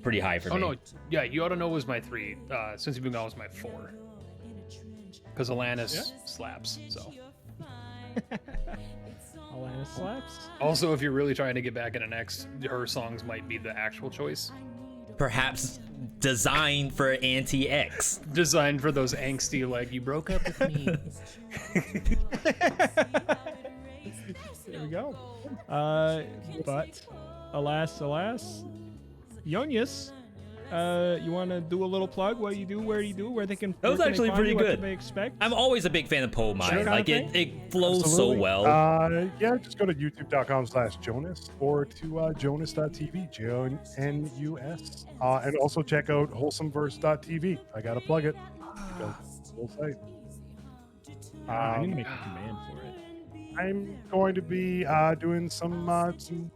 pretty high for Oh me. no, yeah, You Ought to Know was my 3. Since You've Been Gone was my 4. Because Alanis slaps. So Alana slaps. also, if you're really trying to get back into X, her songs might be the actual choice. Perhaps designed for anti-X. Designed for those angsty, like, you broke up with me. There we go. But alas, Jonus, you want to do a little plug? What you do? Where do you do? Where they can? That was where can they actually find pretty you? What good. can they expect? I'm always a big fan of Pole Mine. Sure. Like it flows so Absolutely. well. Yeah, just go to youtube.com/Jonus or to Jonus.tv, Jonus. And also check out Wholesomeverse.tv. I gotta plug it. Full site. I need to make a command for it. I'm going to be doing some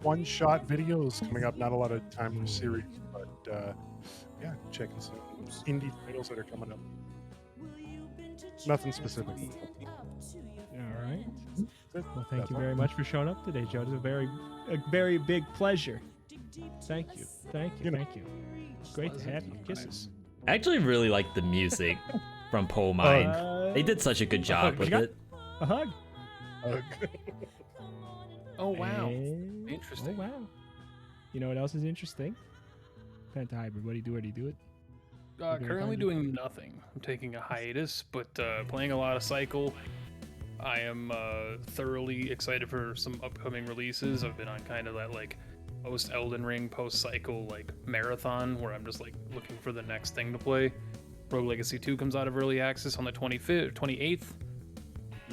one-shot videos coming up. Not a lot of timer series, but yeah, checking some indie titles that are coming up. Nothing specific. All right. Well, thank you very much for showing up today, Joe. It was a very big pleasure. Thank you. Thank you. Thank you. Great to have you. Kisses. I actually really like the music from Pole Mine. They did such a good job with it. A hug. Oh, wow. And- Interesting. Oh, wow. You know what else is interesting? PentaHybrid. What do you do? Where do you do it? Where can I Currently find you? doing nothing. I'm taking a hiatus, but playing a lot of Cycle. I am thoroughly excited for some upcoming releases. I've been on kind of that like post Elden Ring, post Cycle like marathon where I'm just like looking for the next thing to play. Rogue Legacy 2 comes out of early access on the 28th.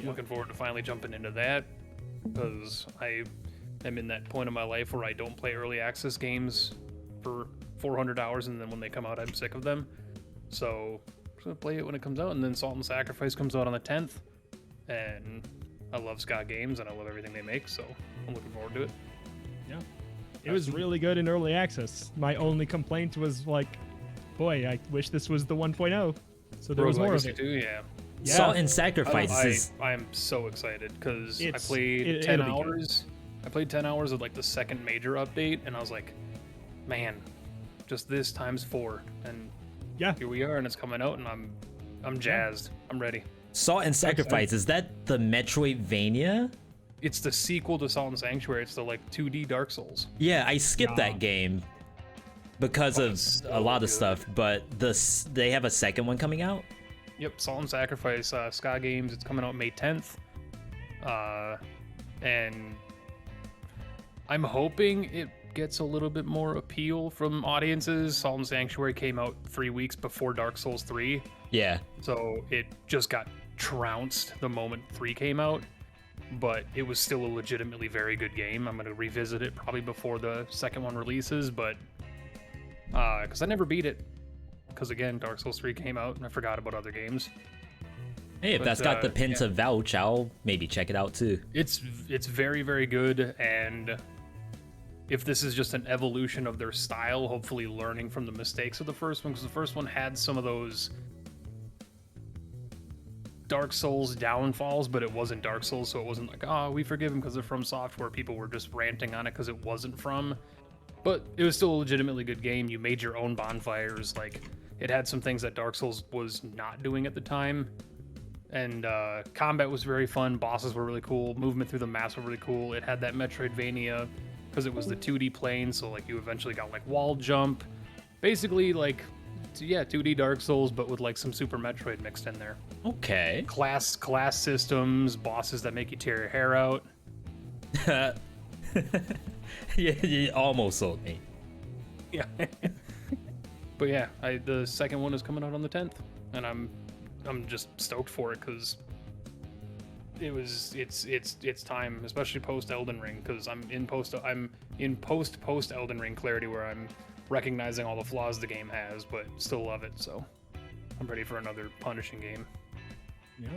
Looking forward to finally jumping into that because I am in that point of my life where I don't play early access games for 400 hours and then when they come out I'm sick of them. So I'm just gonna play it when it comes out, and then Salt and Sacrifice comes out on the 10th. And I love Scott Games and I love everything they make, so I'm looking forward to it. Yeah. It was really good in early access. My only complaint was like, boy, I wish this was the 1.0. So there was Rogue more Legacy of it. 2, yeah. Yeah. Salt and Sacrifice is I am so excited because I It's- played 10 it'll be good. hours. I played 10 hours of like the second major update, and I was like, man, just this times 4, and Yeah. here we are, and it's coming out, and I'm jazzed. I'm ready. Salt and Sacrifice. Is that the Metroidvania? It's the sequel to Salt and Sanctuary. It's the like 2D Dark Souls. Yeah, I skipped that game because of it's a lot of so stuff, but they have a second one coming out. Yep, Salt and Sacrifice, Scott Games. It's coming out May 10th, and I'm hoping it gets a little bit more appeal from audiences. Salt and Sanctuary came out 3 weeks before Dark Souls 3, Yeah. so it just got trounced the moment 3 came out. But it was still a legitimately very good game. I'm gonna revisit it probably before the second one releases, but because I never beat it. Because again, Dark Souls 3 came out and I forgot about other games. Hey, if But, that's got the pin yeah. to vouch, I'll maybe check it out too. It's very, very good, and if this is just an evolution of their style, hopefully learning from the mistakes of the first one, because the first one had some of those Dark Souls downfalls, but it wasn't Dark Souls, so it wasn't like, oh, we forgive them because they're from software. People were just ranting on it because it wasn't from. But it was still a legitimately good game. You made your own bonfires. Like, it had some things that Dark Souls was not doing at the time. And combat was very fun. Bosses were really cool. Movement through the maps were really cool. It had that Metroidvania because it was the 2D plane, so like you eventually got like wall jump. Basically, like, yeah, 2D Dark Souls, but with like some Super Metroid mixed in there. Okay. Class systems, bosses that make you tear your hair out. Yeah, you almost sold me. Yeah. But yeah, the second one is coming out on the 10th, and I'm just stoked for it because it's time, especially post Elden Ring, because I'm in post Elden Ring clarity where I'm recognizing all the flaws the game has, but still love it. So I'm ready for another punishing game. Yeah.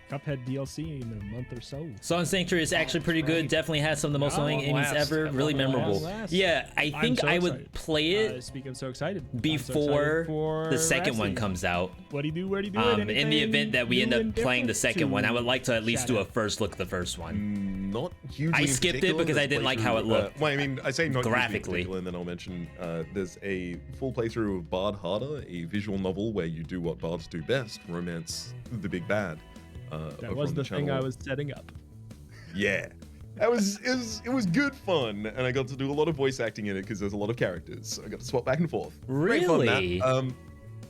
Cuphead DLC in a month or so. Song Sanctuary is actually pretty good. Definitely has some of the most annoying enemies ever. Really memorable. Yeah, I think I would play it. Speaking of so excited, before the second one comes out. What do you do? Where do you do it? In the event that we end up playing the second one, I would like to at least do a first look at the first one. Not hugely. I skipped it because I didn't like how it looked. Well, I mean, I say not graphically, and then I'll mention there's a full playthrough of Bard Harder, a visual novel where you do what bards do best: romance the big bad. That was the thing I was setting up. Yeah, it was good fun, and I got to do a lot of voice acting in it because there's a lot of characters. So I got to swap back and forth. Really?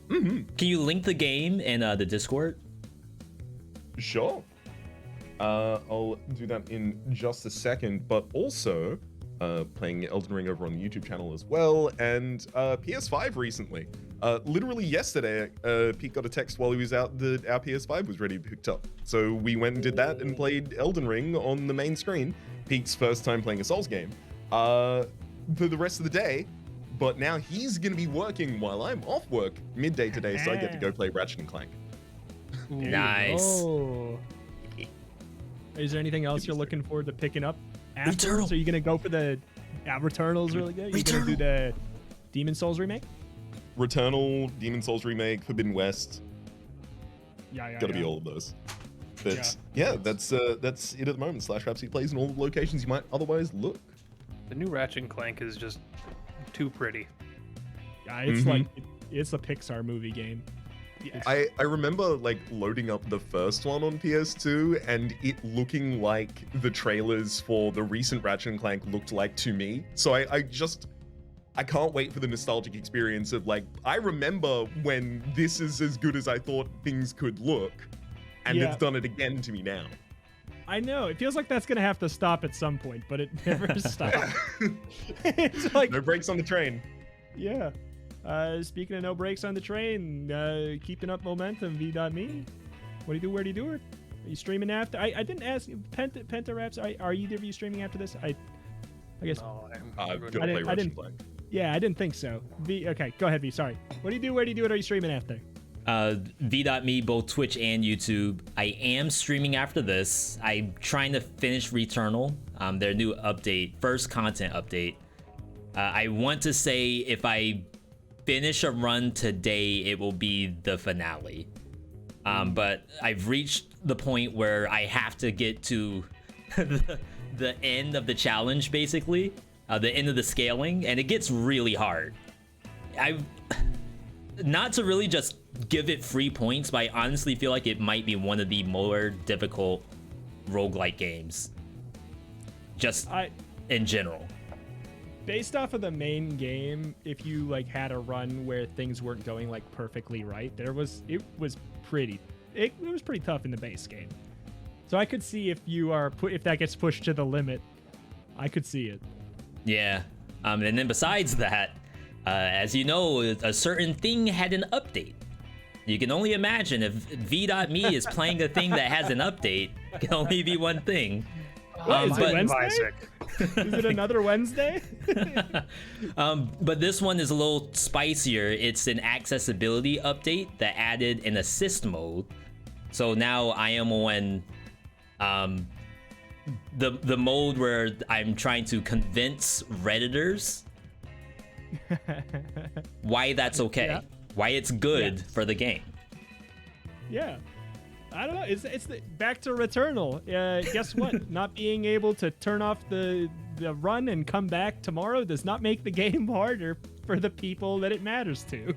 Can you link the game in the Discord? Sure. I'll do that in just a second, but also playing Elden Ring over on the YouTube channel as well, and PS5 recently. Literally yesterday, Pete got a text while he was out that our PS5 was ready to be picked up. So we went and did that and played Elden Ring on the main screen. Pete's first time playing a Souls game for the rest of the day. But now he's going to be working while I'm off work midday today, so I get to go play Ratchet & Clank. Nice. Oh. Is there anything else you're looking forward to picking up after? Returnal. So are you going to go for the Returnal's really good? Are you going to do the Demon Souls remake? Returnal, Demon Souls remake, Forbidden West. Yeah. Gotta be all of those. But yeah, that's it at the moment. /Rhapsody plays in all the locations you might otherwise look. The new Ratchet & Clank is just too pretty. Yeah, it's like it's a Pixar movie game. Yeah. I remember like loading up the first one on PS2 and it looking like the trailers for the recent Ratchet & Clank looked like to me. So I can't wait for the nostalgic experience of like, I remember when this is as good as I thought things could look, and it's done it again to me now. I know. It feels like that's going to have to stop at some point, but it never stops. It's like, no brakes on the train. Yeah. Speaking of no brakes on the train, keeping up momentum, V.me. What do you do? Where do you do it? Are you streaming after? I didn't ask. Penta Raps, are either of you streaming after this? I guess. No, I'm going to play Ratchet & Clank. Yeah, I didn't think so. Okay, go ahead, V. Sorry. What do you do? Where do you do it? Are you streaming after? V.me, both Twitch and YouTube. I am streaming after this. I'm trying to finish Returnal, their new update, first content update. I want to say if I finish a run today, it will be the finale. But I've reached the point where I have to get to the end of the challenge, basically. The end of the scaling, and it gets really hard. Not to really just give it free points, but I honestly feel like it might be one of the more difficult roguelike games. Just in general. Based off of the main game, if you like had a run where things weren't going like perfectly right, it was pretty tough in the base game. So I could see if that gets pushed to the limit, I could see it. Yeah, and then besides that, as you know, a certain thing had an update. You can only imagine if V.me is playing a thing that has an update, it can only be one thing. Is it Wednesday? Is it another Wednesday? But this one is a little spicier. It's an accessibility update that added an assist mode. So now I am on the mode where I'm trying to convince Redditors why that's okay, why it's good for the game. Yeah. I don't know. It's back to Returnal. Guess what? Not being able to turn off the run and come back tomorrow does not make the game harder for the people that it matters to.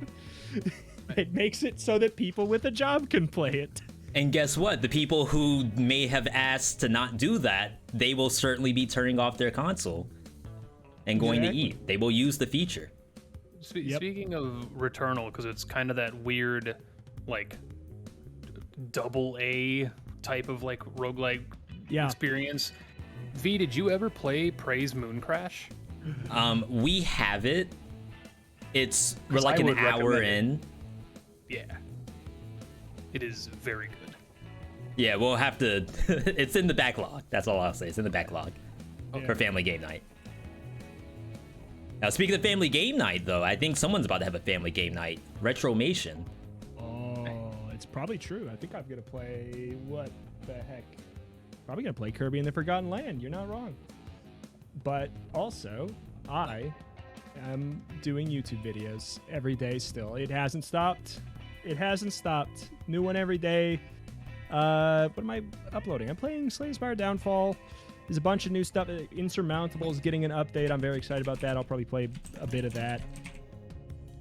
It makes it so that people with a job can play it. And guess what? The people who may have asked to not do that, they will certainly be turning off their console and going to eat. They will use the feature. Speaking of Returnal, because it's kind of that weird, like, AA type of like roguelike experience. V, did you ever play Praise Mooncrash? We have it. We're like an hour in. Yeah. It is very good. Yeah, we'll have to. It's in the backlog. That's all I'll say. It's in the backlog for family game night. Now, speaking of family game night, though, I think someone's about to have a family game night. Retromation. It's probably true. I think I'm gonna play what the heck? Probably gonna play Kirby in the Forgotten Land. You're not wrong. But also, I am doing YouTube videos every day still. It hasn't stopped. It hasn't stopped. New one every day. What am I uploading? I'm playing Slay the Spire Downfall. There's a bunch of new stuff. Insurmountable is getting an update. I'm very excited about that. I'll probably play a bit of that.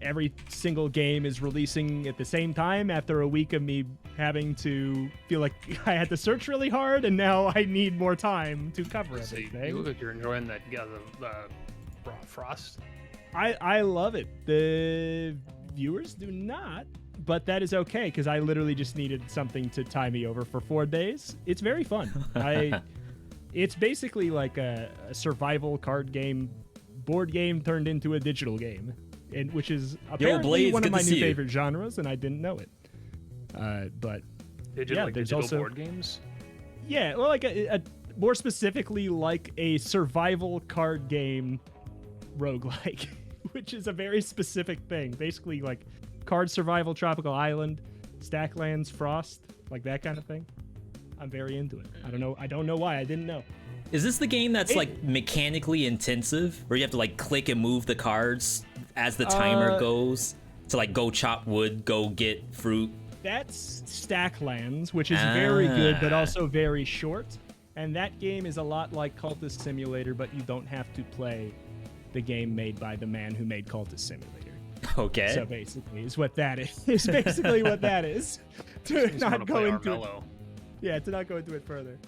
Every single game is releasing at the same time after a week of me having to feel like I had to search really hard, and now I need more time to cover everything. You look like you're enjoying that Frost. I love it. The viewers do not, but that is okay because I literally just needed something to tie me over for 4 days. It's very fun. It's basically like a survival card game, board game turned into a digital game. Which is apparently one of my new favorite genres, and I didn't know it. But there's also board games. Yeah, well, like a more specifically like a survival card game roguelike, which is a very specific thing. Basically, like card survival, tropical island, Stacklands, Frost, like that kind of thing. I'm very into it. I don't know why. I didn't know. Is this the game that's like mechanically intensive, where you have to like click and move the cards as the timer goes to like go chop wood, go get fruit? That's Stacklands, which is very good, but also very short. And that game is a lot like Cultist Simulator, but you don't have to play the game made by the man who made Cultist Simulator. Okay. So basically, is what that is. Is basically what that is. To not go into it. Yeah, to not go into it further.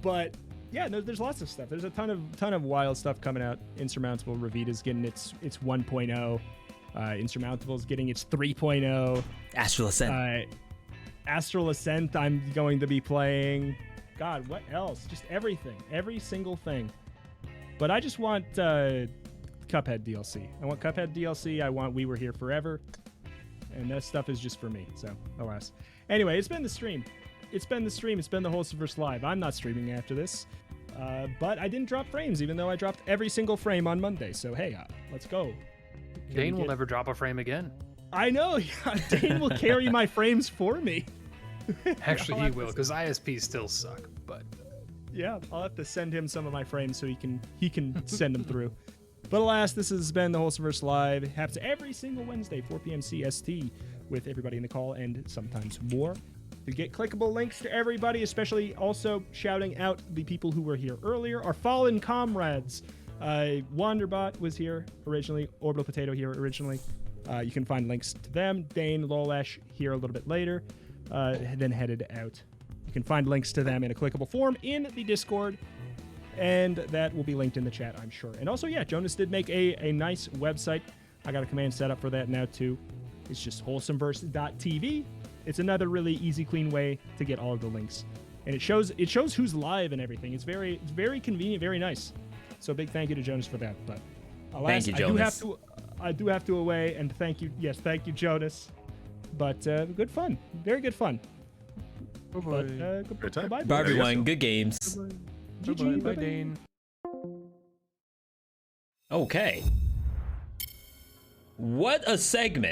But yeah, there's lots of stuff. There's a ton of wild stuff coming out. Insurmountable, Revita's getting its 1.0. Insurmountable's getting its 3.0. Astral Ascent. Astral Ascent I'm going to be playing. God, what else? Just everything. Every single thing. But I just want Cuphead DLC. I want Cuphead DLC. I want We Were Here Forever. And that stuff is just for me. So, alas. Anyway, it's been the stream. It's been the Wholesomeverse Live. I'm not streaming after this. But I didn't drop frames, even though I dropped every single frame on Monday. So, hey, let's go. Dane will never drop a frame again. I know. Dane will carry my frames for me. Actually, he will, because ISPs still suck. But yeah, I'll have to send him some of my frames so he can send them through. But alas, this has been the Wholesomeverse Live. It happens every single Wednesday, 4 p.m. CST, with everybody in the call and sometimes more. To get clickable links to everybody, especially also shouting out the people who were here earlier, our fallen comrades. Wanderbot was here originally, Orbital Potato here originally. You can find links to them. Dane, Lollash here a little bit later, then headed out. You can find links to them in a clickable form in the Discord, and that will be linked in the chat, I'm sure. And also, yeah, Jonus did make a nice website. I got a command set up for that now too. It's just wholesomeverse.tv. It's another really easy, clean way to get all of the links, and it shows who's live and everything. It's very convenient, very nice. So big thank you to Jonus for that. But alas, thank you, Jonus. I do have to away, and thank you. Yes, thank you, Jonus. But good fun, very good fun. Bye-bye. Goodbye, Bye everyone. Good games. GG, Bye, Dane. Okay. What a segment.